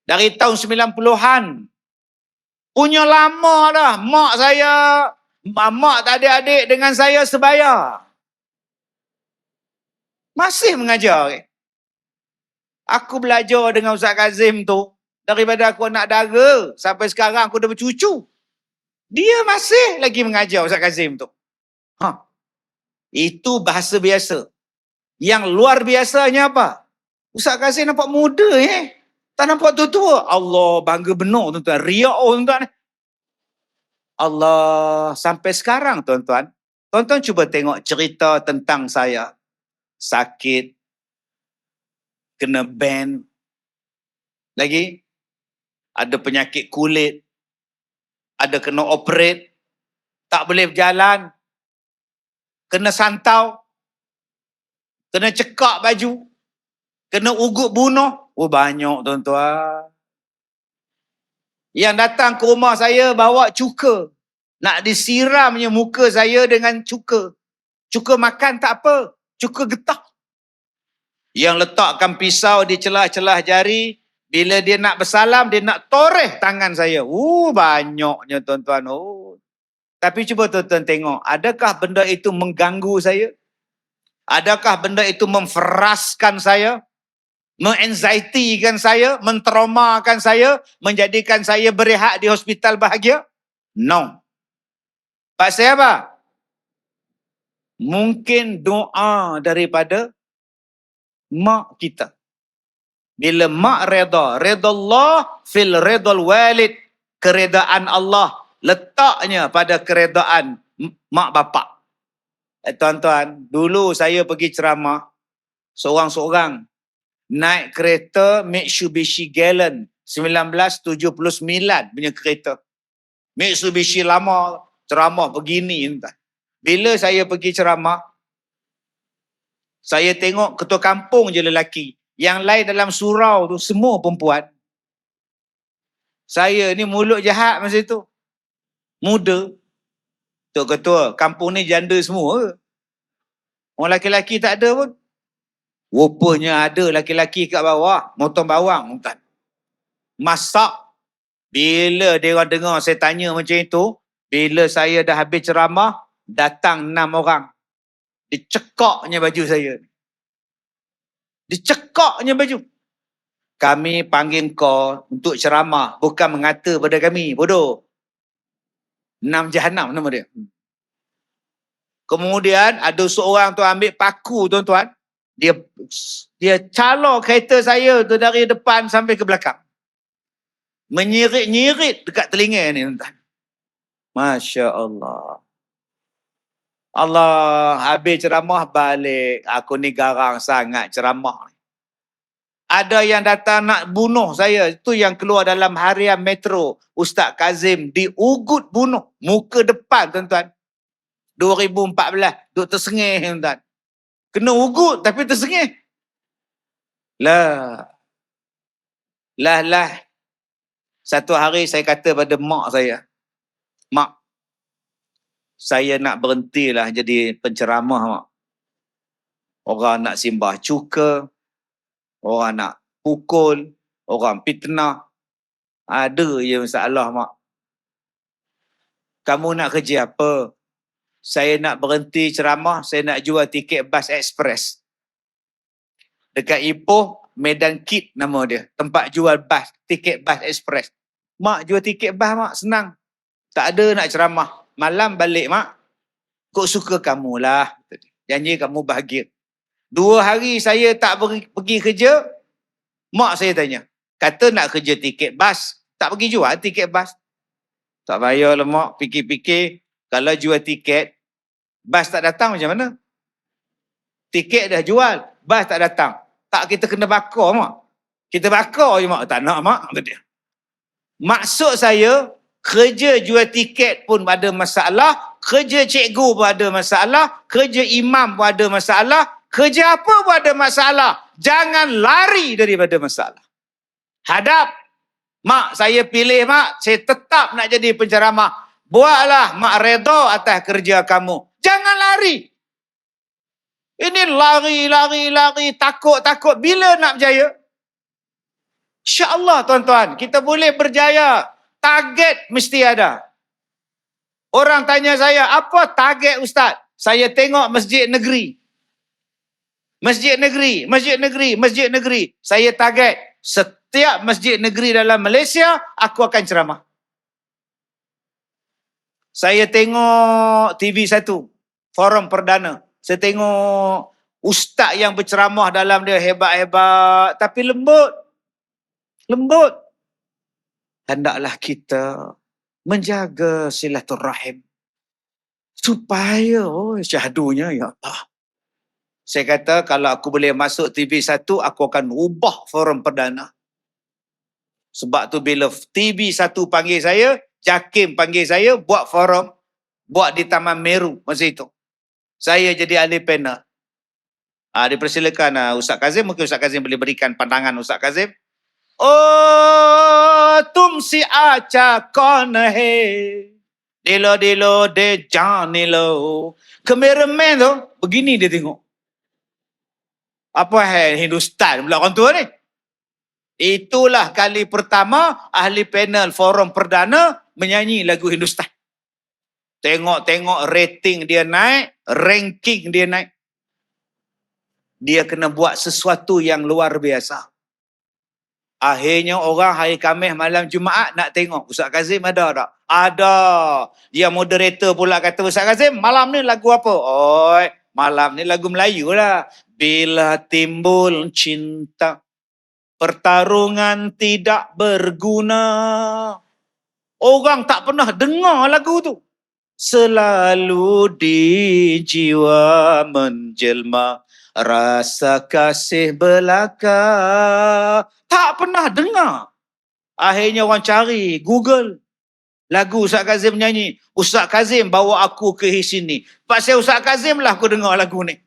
Dari tahun 90-an. Punya lama dah. Mak saya, mak adik-adik dengan saya sebaya. Masih mengajar. Aku belajar dengan Ustaz Kazim tu. Daripada aku anak dara. Sampai sekarang aku dah bercucu. Dia masih lagi mengajar Ustaz Kazim tu. Itu bahasa biasa. Yang luar biasanya apa? Ustaz Kazim nampak muda tak nampak tua-tua. Allah bangga benar tuan-tuan. Riak tuan-tuan. Allah sampai sekarang tuan-tuan. Tuan-tuan cuba tengok cerita tentang saya. Sakit. Kena ban. Lagi. Ada penyakit kulit. Ada kena operate. Tak boleh berjalan. Kena santau. Kena cekak baju. Kena ugut bunuh. Oh banyak tuan-tuan. Yang datang ke rumah saya bawa cuka. Nak disiramnya muka saya dengan cuka. Cuka makan tak apa. Cuka getah. Yang letakkan pisau di celah-celah jari. Bila dia nak bersalam, dia nak toreh tangan saya. Banyaknya tuan-tuan. Tapi cuba tuan-tuan tengok. Adakah benda itu mengganggu saya? Adakah benda itu memferaskan saya? Menganxiety-kan saya? Mentraumakan saya? Menjadikan saya berehat di hospital bahagia? No. Pasal apa? Mungkin doa daripada mak kita. Bila mak reda, redallah fil redal walid, keredaan Allah letaknya pada keredaan mak bapak. Tuan-tuan, dulu saya pergi ceramah seorang-seorang naik kereta Mitsubishi Galant 1979 punya kereta. Mitsubishi lama, ceramah begini. Bila saya pergi ceramah, saya tengok ketua kampung je lelaki. Yang lain dalam surau tu semua perempuan. Saya ni mulut jahat masa tu. Muda. Tok ketua, kampung ni janda semua. Orang laki-laki tak ada pun. Rupanya ada laki-laki kat bawah, motong bawang. Masak. Bila dia orang dengar saya tanya macam itu, bila saya dah habis ceramah, datang 6 orang. Dicekaknya baju saya. Dicekaknya baju. Kami panggil kau untuk ceramah, bukan mengata pada kami. Bodoh. 6 Jahanam nama dia. Kemudian ada seorang tu ambil paku tuan-tuan. Dia calor kereta saya tu dari depan sampai ke belakang. Menyirit-nyirit dekat telinga ni tuan-tuan. Masya Allah. Allah habis ceramah balik. Aku ni garang sangat ceramah. Ada yang datang nak bunuh saya. Itu yang keluar dalam harian Metro. Ustaz Kazim diugut bunuh. Muka depan tuan-tuan. 2014. Duk tersengih tuan-tuan. Kena ugut tapi tersengih. Lah. Satu hari saya kata pada mak saya. Mak. Saya nak berhentilah jadi penceramah, mak. Orang nak simbah cuka. Orang nak pukul. Orang fitnah. Ada je masalah, mak. Kamu nak kerja apa? Saya nak berhenti ceramah. Saya nak jual tiket bas ekspres. Dekat Ipoh, Medan Kit nama dia. Tempat jual bas. Tiket bas ekspres. Mak, jual tiket bas, mak. Senang. Tak ada nak ceramah. Malam balik, mak. Kok suka kamulah. Janji kamu bahagia. 2 hari saya tak pergi kerja. Mak saya tanya. Kata nak kerja tiket bas. Tak pergi jual tiket bas. Tak payahlah mak. Fikir-fikir. Kalau jual tiket. Bas tak datang macam mana? Tiket dah jual. Bas tak datang. Tak kita kena bakar, mak. Kita bakar je, mak. Tak nak, mak. Maksud saya. Kerja jual tiket pun ada masalah. Kerja cikgu pun ada masalah. Kerja imam pun ada masalah. Kerja apa pun ada masalah. Jangan lari daripada masalah. Hadap. Mak, saya pilih, mak. Saya tetap nak jadi penceramah. Buatlah mak reda atas kerja kamu. Jangan lari. Ini lari, takut. Bila nak berjaya? InsyaAllah tuan-tuan, kita boleh berjaya. Target mesti ada. Orang tanya saya, apa target Ustaz? Saya tengok masjid negeri. Masjid negeri. Saya target setiap masjid negeri dalam Malaysia, aku akan ceramah. Saya tengok TV1, forum perdana. Saya tengok ustaz yang berceramah dalam dia hebat-hebat, tapi lembut. Hendaklah kita menjaga silaturahim. Supaya, syahdunya, ya Allah. Saya kata, kalau aku boleh masuk TV1, aku akan ubah forum perdana. Sebab tu bila TV1 panggil saya, JAKIM panggil saya, buat forum, buat di Taman Meru masa itu. Saya jadi ahli panel. Dipersilakan Ustaz Kazim, mungkin Ustaz Kazim boleh berikan pandangan Ustaz Kazim. Oh, tumsi acha kon hai. Dilo de janilo. Kameraman tu, begini dia tengok. Apa Hindustan pula orang tua ni? Itulah kali pertama ahli panel forum perdana menyanyi lagu Hindustan. Tengok rating dia naik, ranking dia naik. Dia kena buat sesuatu yang luar biasa. Akhirnya orang hari Khamis malam Jumaat nak tengok Ustaz Kazim ada tak? Ada. Dia moderator pula kata, Ustaz Kazim malam ni lagu apa? Oh, malam ni lagu Melayu lah. Bila timbul cinta, pertarungan tidak berguna. Orang tak pernah dengar lagu tu. Selalu di jiwa menjelma rasa kasih belaka. Tak pernah dengar. Akhirnya orang cari, Google. Lagu Ustaz Kazim nyanyi. Ustaz Kazim bawa aku ke sini. Pasal Ustaz Kazim lah aku dengar lagu ni.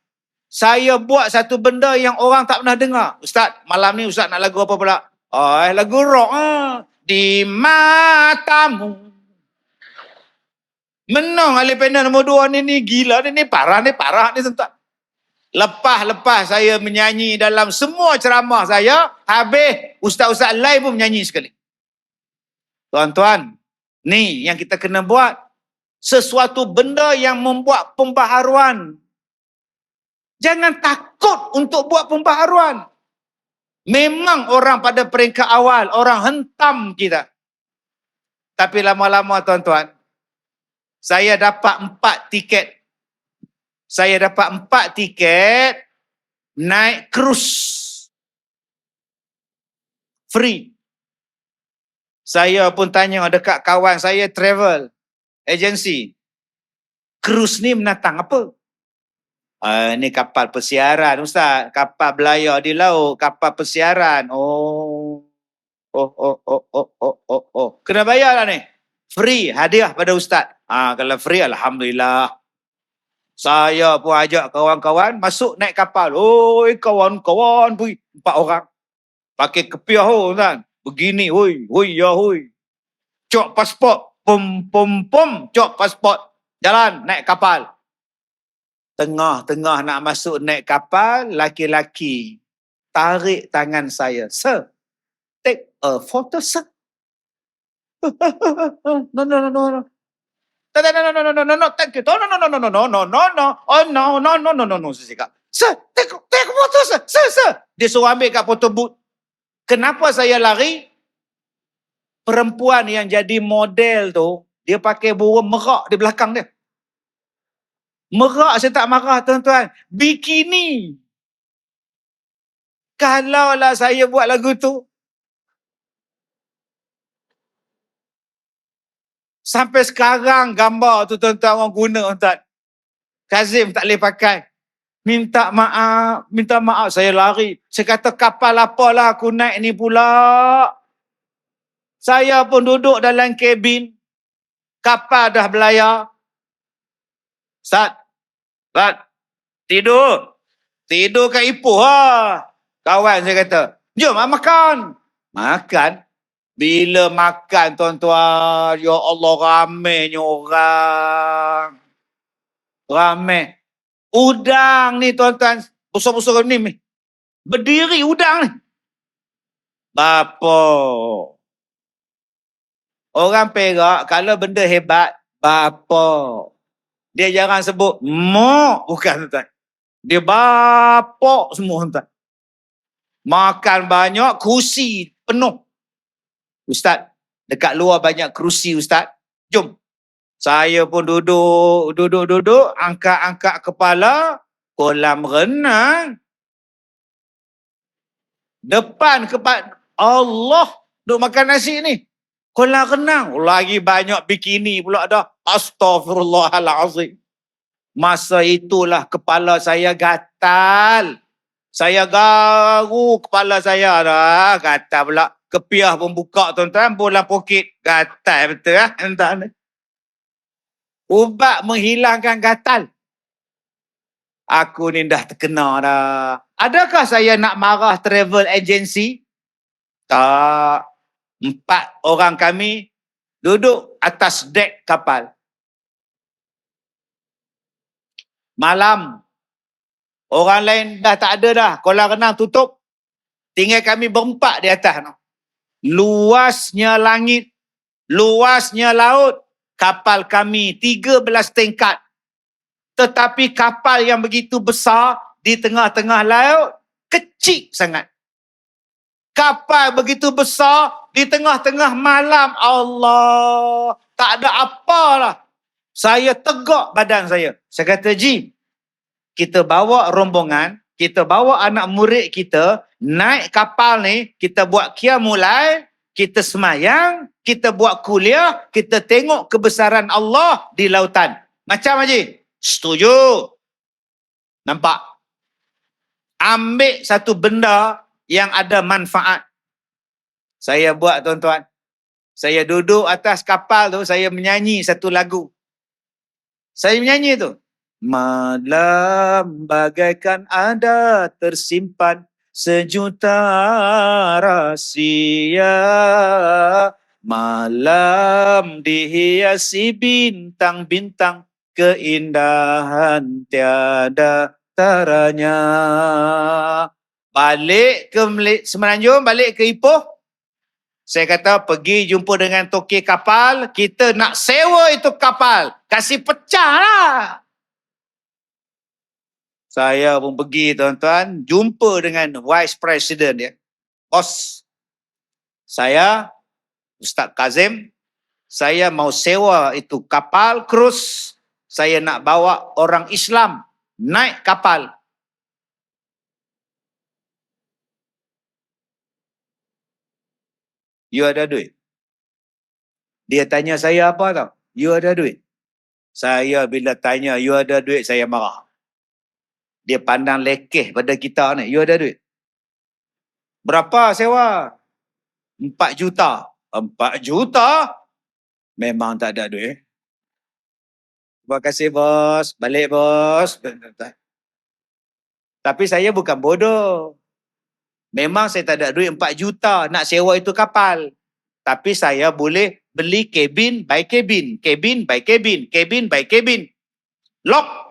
Saya buat satu benda yang orang tak pernah dengar. Ustaz, malam ni Ustaz nak lagu apa pula? Oh, lagu rock. Di matamu. Menang ahli panel nombor 2 ni gila ni parah ni tuan-tuan. Lepas saya menyanyi dalam semua ceramah saya, habis ustaz-ustaz lain pun menyanyi sekali. Tuan-tuan, ni yang kita kena buat. Sesuatu benda yang membuat pembaharuan. Jangan takut untuk buat pembaharuan. Memang orang pada peringkat awal, orang hentam kita. Tapi lama-lama tuan-tuan, saya dapat 4 tiket. Saya dapat 4 tiket naik cruise. Free. Saya pun tanya dekat kawan saya travel agency. Cruise ni menatang apa? Ni kapal persiaran Ustaz. Kapal belayar di laut. Kapal persiaran. Oh. Kena bayar lah ni. Free. Hadiah pada Ustaz. Kalau free, Alhamdulillah. Saya pun ajak kawan-kawan masuk naik kapal. Oi, kawan-kawan. 4 orang. Pakai kepiah, kan. Begini, hoi. Cok pasport. Pom. Cok pasport. Jalan, naik kapal. Tengah-tengah nak masuk naik kapal, laki-laki tarik tangan saya. Sir, take a photo, sir. No. No, thank you. No. Saya cakap, sir, take photo, sir. Dia suruh ambil kat photo booth. Kenapa saya lari? Perempuan yang jadi model tu, dia pakai burung merak di belakang dia. Merak, saya tak marah tuan-tuan. Bikini. Kalaulah saya buat lagu tu, sampai sekarang gambar tu tuan-tuan orang guna tuan. Kazim tak boleh pakai. Minta maaf saya lari. Saya kata kapal apalah aku naik ni pula. Saya pun duduk dalam kabin. Kapal dah belayar. Ustaz, tidur kat Ipoh lah. Kawan saya kata, jom makan. Bila makan tuan-tuan, ya Allah ramainya orang. Ramai. Udang ni tuan-tuan, besar-besar ni. Berdiri udang ni. Bapa. Orang Perak, kalau benda hebat, bapa. Dia jarang sebut mak, bukan tuan. Dia bapa semua tuan. Makan banyak, kerusi penuh. Ustaz, dekat luar banyak kerusi Ustaz. Jom. Saya pun duduk, angkat-angkat kepala, kolam renang. Depan kepada Allah, duk makan nasi ni. Kolam renang, lagi banyak bikini pula dah. Astaghfirullahalazim. Masa itulah kepala saya gatal. Saya garu kepala saya dah. Gatal pula. Kepiah pun buka tuan-tuan. Bola poket. Gatal betul lah. Ubat menghilangkan gatal. Aku ni dah terkena dah. Adakah saya nak marah travel agency? Tak. 4 orang kami duduk atas dek kapal. Malam. Orang lain dah tak ada dah. Kolam renang tutup. Tinggal kami berempat di atas. Luasnya langit. Luasnya laut. Kapal kami 13 tingkat. Tetapi kapal yang begitu besar di tengah-tengah laut, kecil sangat. Kapal begitu besar di tengah-tengah malam. Allah. Tak ada apalah. Saya tegak badan saya. Saya kata, Ji, kita bawa rombongan, kita bawa anak murid kita, naik kapal ni, kita buat qiyamul lail, kita semayang, kita buat kuliah, kita tengok kebesaran Allah di lautan. Macam Haji? Setuju. Nampak? Ambil satu benda yang ada manfaat. Saya buat tuan-tuan. Saya duduk atas kapal tu, saya menyanyi satu lagu. Saya menyanyi tu. Malam bagaikan ada tersimpan sejuta rahsia. Malam dihiasi bintang-bintang, keindahan tiada taranya. Balik ke Semenanjung, balik ke Ipoh. Saya kata pergi jumpa dengan toki kapal, kita nak sewa itu kapal. Kasih pecah lah. Saya pun pergi tuan-tuan, jumpa dengan Vice President dia. Bos, saya, Ustaz Kazim, saya mau sewa itu kapal krus. Saya nak bawa orang Islam naik kapal. You ada duit? Dia tanya saya apa tau? You ada duit? Saya bila tanya you ada duit, saya marah. Dia pandang lekeh pada kita ni. You ada duit? Berapa sewa? 4 juta. 4 juta? Memang tak ada duit. Terima kasih bos. Balik bos. Tapi saya bukan bodoh. Memang saya tak ada duit 4 juta nak sewa itu kapal. Tapi saya boleh beli kabin by kabin. Kabin by kabin. Kabin by kabin. Lock.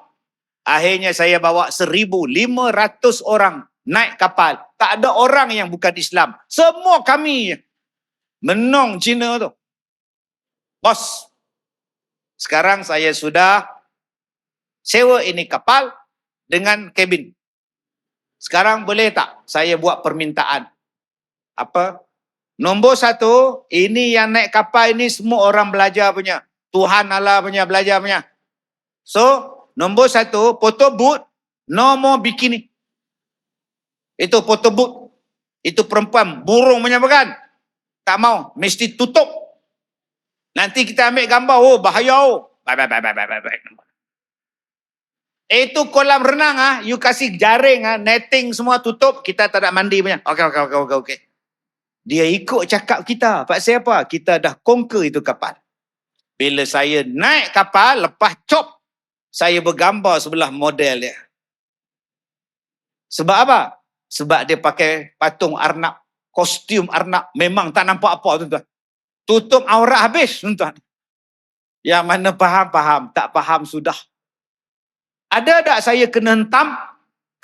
Akhirnya saya bawa 1,500 orang naik kapal. Tak ada orang yang bukan Islam. Semua kami menong Cina tu. Bos, sekarang saya sudah sewa ini kapal dengan kabin. Sekarang boleh tak saya buat permintaan? Apa? Nombor 1, ini yang naik kapal ini semua orang belajar punya. Tuhan Allah punya, belajar punya. So, nombor 1, photo booth, no more bikini. Itu photo booth. Itu perempuan, burung punya bukan? Tak mau, mesti tutup. Nanti kita ambil gambar, oh bahaya oh. Bye. Itu kolam renang you kasih jaring netting semua tutup, kita tak ada mandi punya. Okey. Dia ikut cakap kita. Pasal apa? Kita dah conquer itu kapal. Bila saya naik kapal, lepas cop, saya bergambar sebelah model dia. Sebab apa? Sebab dia pakai patung Arnab. kostum arnab. Memang tak nampak apa, tuan-tuan. Tutup aurat habis, tuan-tuan. Yang mana faham, tak faham sudah. Ada tak saya kena hentam?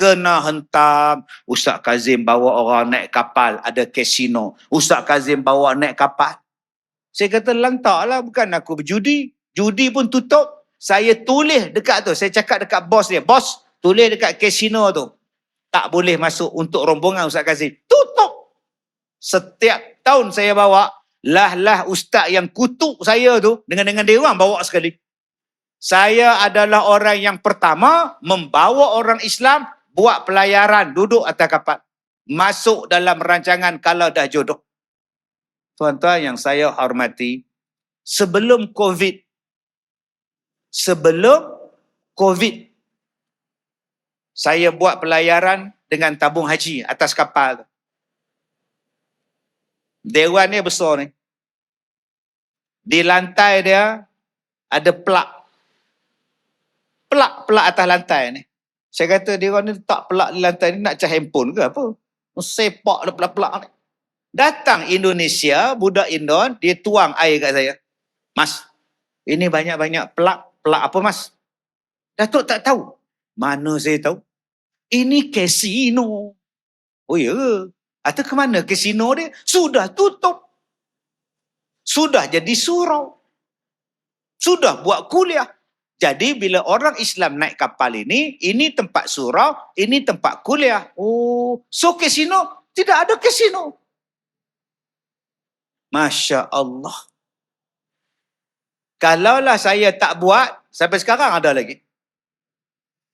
Kena hentam. Ustaz Kazim bawa orang naik kapal, ada kasino. Ustaz Kazim bawa naik kapal. Saya kata lantaklah, bukan aku berjudi. Judi pun tutup. Saya tulis dekat tu. Saya cakap dekat bos dia. Bos, tulis dekat kasino tu. Tak boleh masuk untuk rombongan Ustaz Kazim. Tutup. Setiap tahun saya bawa, lah ustaz yang kutuk saya tu, dengan dia orang bawa sekali. Saya adalah orang yang pertama membawa orang Islam buat pelayaran, duduk atas kapal. Masuk dalam rancangan kalau dah jodoh. Tuan-tuan yang saya hormati, sebelum COVID, saya buat pelayaran dengan tabung haji atas kapal. Dewan ni besar ni. Di lantai dia ada plak. Plak atas lantai ni. Saya kata dia orang ni letak plak di lantai ni nak cari handphone ke apa? Sepak dia plak-plak ni. Datang Indonesia, budak Indon, dia tuang air kat saya. Mas, ini banyak-banyak plak apa mas? Datuk tak tahu. Mana saya tahu? Ini kasino. Oh ya ke? Atau ke mana kasino dia? Sudah tutup. Sudah jadi surau. Sudah buat kuliah. Jadi bila orang Islam naik kapal ini tempat surau, ini tempat kuliah. Oh, so kasino? Tidak ada kasino. Masya Allah. Kalaulah saya tak buat, sampai sekarang ada lagi.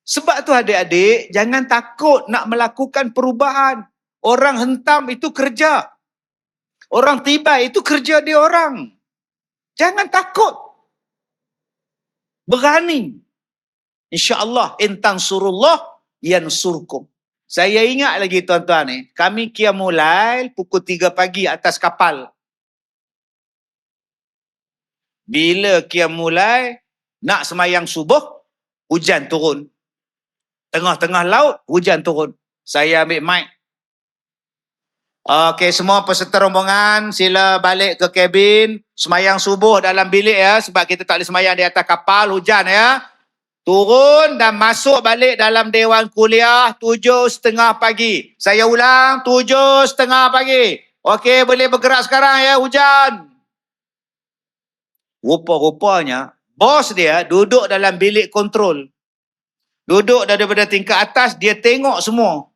Sebab tu adik-adik, jangan takut nak melakukan perubahan. Orang hentam itu kerja. Orang tibai itu kerja dia orang. Jangan takut. Berani. InsyaAllah, intan surullah yansurkum. Saya ingat lagi tuan-tuan ni, kami qiyamul lail pukul 3 pagi atas kapal. Bila qiyamul lail, nak semayang subuh, hujan turun. Tengah-tengah laut, hujan turun. Saya ambil mic. Okey, semua peserta rombongan sila balik ke kabin, semayang subuh dalam bilik ya, sebab kita tak boleh semayang di atas kapal, hujan ya. Turun dan masuk balik dalam dewan kuliah 7:30 pagi. Saya ulang, 7:30 pagi. Okey, boleh bergerak sekarang ya, hujan. Rupa-rupanya bos dia duduk dalam bilik kontrol. Duduk daripada tingkat atas, dia tengok semua.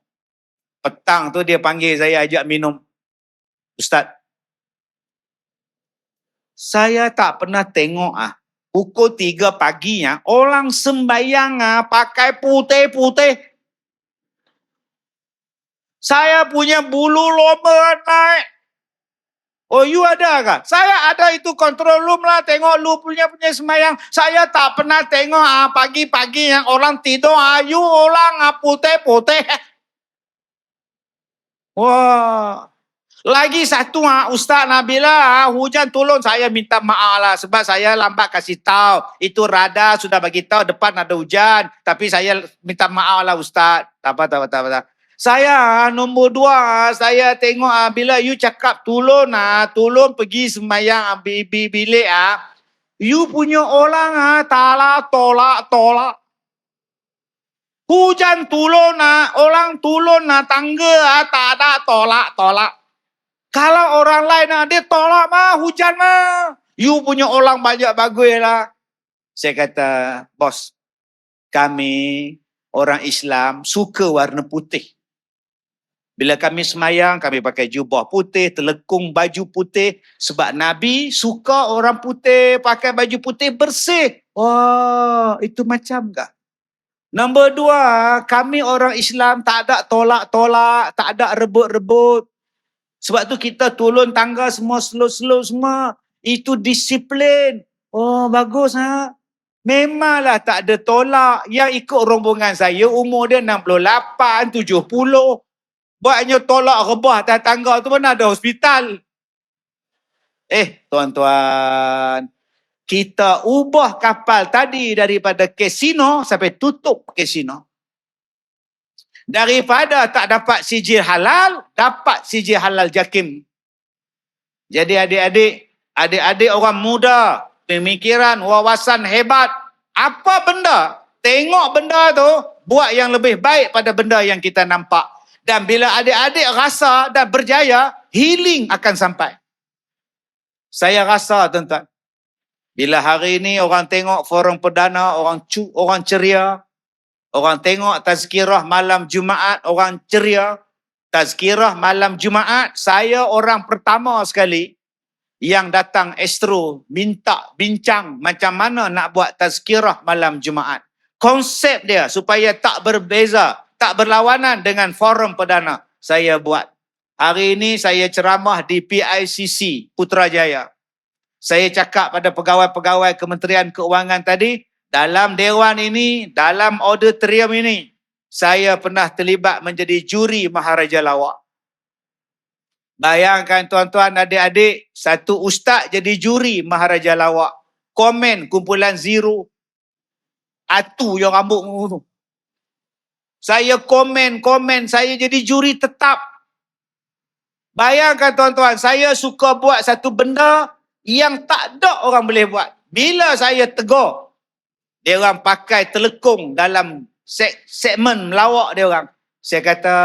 Petang tu dia panggil saya, ajak minum. Ustaz, saya tak pernah tengok pukul 3 paginya orang sembayang pakai putih-putih. Saya punya bulu lomba naik. Oh, you ada ke? Saya ada, itu control room lah. Tengok lu punya sembayang. Saya tak pernah tengok pagi-pagi yang orang tidur. You orang putih-putih. Wah. Lagi satu Ustaz Nabila, hujan tolong saya minta maaf lah. Sebab saya lambat kasih tahu. Itu radar sudah bagi tahu depan ada hujan. Tapi saya minta maaf lah Ustaz. Tak apa. Saya nombor 2, saya tengok bila you cakap tolong pergi sembahyang bilik you punya orang tolak. Hujan turun orang turun tangga tak ada tolak. Kalau orang lain dia tolak hujan you punya orang banyak bagus lah. Saya kata, bos, kami orang Islam suka warna putih. Bila kami semayang, kami pakai jubah putih, telekung baju putih. Sebab Nabi suka orang putih, pakai baju putih bersih. Wah, itu macam ke? Nombor 2, kami orang Islam tak ada tolak-tolak, tak ada rebut-rebut. Sebab tu kita turun tangga semua slow-slow semua. Itu disiplin. Oh, bagus Memanglah tak ada tolak. Yang ikut rombongan saya, umur dia 68, 70. Buatnya tolak rebah atas tangga tu mana ada hospital. Tuan-tuan, kita ubah kapal tadi daripada kasino sampai tutup kasino. Daripada tak dapat sijil halal, dapat sijil halal JAKIM. Jadi adik-adik orang muda, pemikiran, wawasan hebat, apa benda, tengok benda tu, buat yang lebih baik pada benda yang kita nampak. Dan bila adik-adik rasa dan berjaya, healing akan sampai. Saya rasa tuan-tuan, bila hari ini orang tengok forum perdana, orang ceria, orang tengok tazkirah malam Jumaat, orang ceria. Tazkirah malam Jumaat, saya orang pertama sekali yang datang Astro minta bincang macam mana nak buat tazkirah malam Jumaat. Konsep dia supaya tak berbeza, tak berlawanan dengan forum perdana. Saya buat. Hari ini saya ceramah di PICC Putrajaya. Saya cakap pada pegawai-pegawai Kementerian Keuangan tadi, dalam dewan ini, dalam auditorium ini, saya pernah terlibat menjadi juri Maharaja Lawak. Bayangkan tuan-tuan adik-adik, satu ustaz jadi juri Maharaja Lawak. Komen kumpulan zero. Atu yang rambut tu. Saya komen, saya jadi juri tetap. Bayangkan tuan-tuan, saya suka buat satu benda yang tak ada orang boleh buat. Bila saya tegur, dia orang pakai telekung dalam segmen melawak dia orang. Saya kata,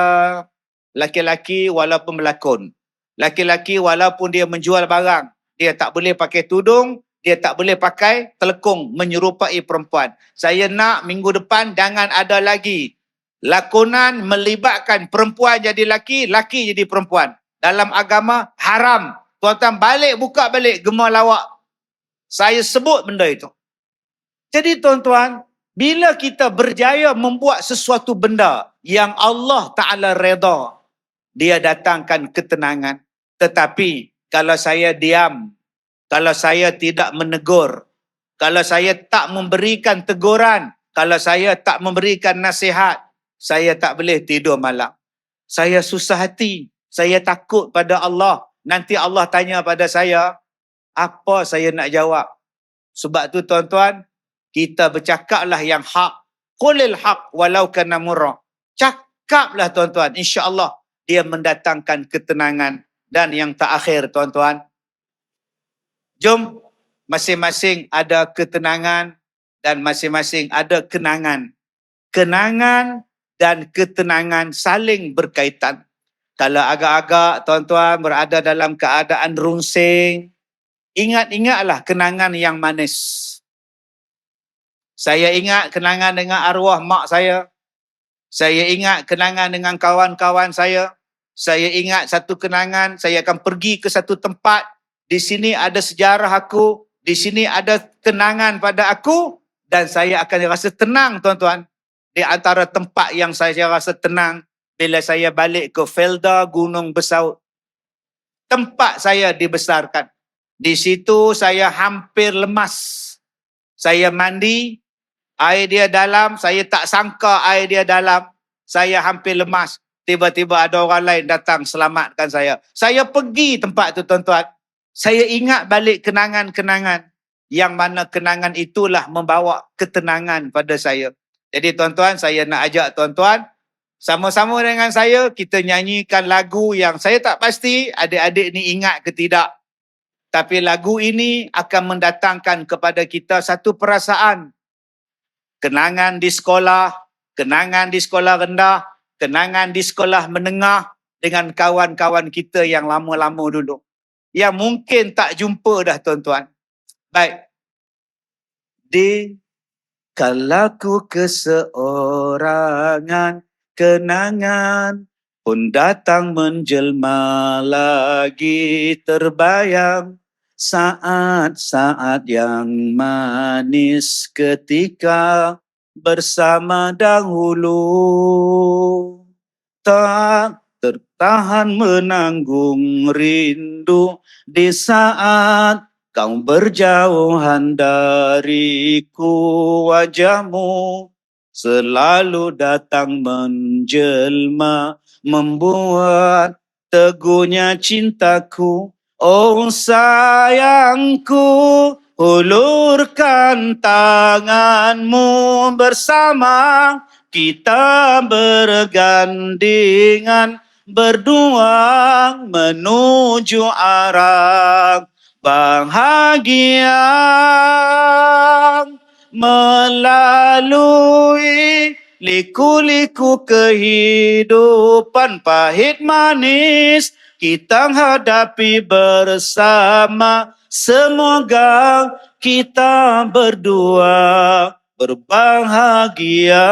laki-laki walaupun berlakon, laki-laki walaupun dia menjual barang, dia tak boleh pakai tudung, dia tak boleh pakai telekung menyerupai perempuan. Saya nak minggu depan jangan ada lagi lakonan melibatkan perempuan jadi laki, laki jadi perempuan. Dalam agama haram. Tuan-tuan buka balik Gemar Lawak. Saya sebut benda itu. Jadi tuan-tuan, bila kita berjaya membuat sesuatu benda yang Allah Ta'ala reda, dia datangkan ketenangan. Tetapi kalau saya diam, kalau saya tidak menegur, kalau saya tak memberikan teguran, kalau saya tak memberikan nasihat, saya tak boleh tidur malam. Saya susah hati, saya takut pada Allah. Nanti Allah tanya pada saya, apa saya nak jawab? Sebab tu tuan-tuan, kita bercakaplah yang hak. Qulil haq walau kana murra. Cakaplah tuan-tuan, insya-Allah dia mendatangkan ketenangan. Dan yang terakhir tuan-tuan, jom masing-masing ada ketenangan dan masing-masing ada kenangan. Kenangan dan ketenangan saling berkaitan. Kalau agak-agak tuan-tuan berada dalam keadaan runsing, ingat-ingatlah kenangan yang manis. Saya ingat kenangan dengan arwah mak saya. Saya ingat kenangan dengan kawan-kawan saya. Saya ingat satu kenangan, saya akan pergi ke satu tempat. Di sini ada sejarah aku. Di sini ada kenangan pada aku. Dan saya akan rasa tenang tuan-tuan. Di antara tempat yang saya rasa tenang, bila saya balik ke Felda Gunung Besaut. Tempat saya dibesarkan. Di situ saya hampir lemas. Saya mandi, air dia dalam, saya tak sangka air dia dalam. Saya hampir lemas. Tiba-tiba ada orang lain datang selamatkan saya. Saya pergi tempat tu tuan-tuan. Saya ingat balik kenangan-kenangan. Yang mana kenangan itulah membawa ketenangan pada saya. Jadi tuan-tuan, saya nak ajak tuan-tuan, sama-sama dengan saya, kita nyanyikan lagu yang saya tak pasti adik-adik ni ingat ke tidak. Tapi lagu ini akan mendatangkan kepada kita satu perasaan. Kenangan di sekolah rendah, kenangan di sekolah menengah dengan kawan-kawan kita yang lama-lama dulu. Yang mungkin tak jumpa dah tuan-tuan. Baik. Kalaku keseorangan, kenangan pun datang menjelma lagi terbayang. Saat-saat yang manis ketika bersama dahulu. Tak tertahan menanggung rindu di saat kau berjauhan dariku, wajahmu selalu datang menjelma, membuat teguhnya cintaku. Oh sayangku, hulurkan tanganmu bersama kita bergandengan berdua menuju arah bahagia, melalui liku-liku kehidupan pahit manis kita hadapi bersama. Semoga kita berdua berbahagia.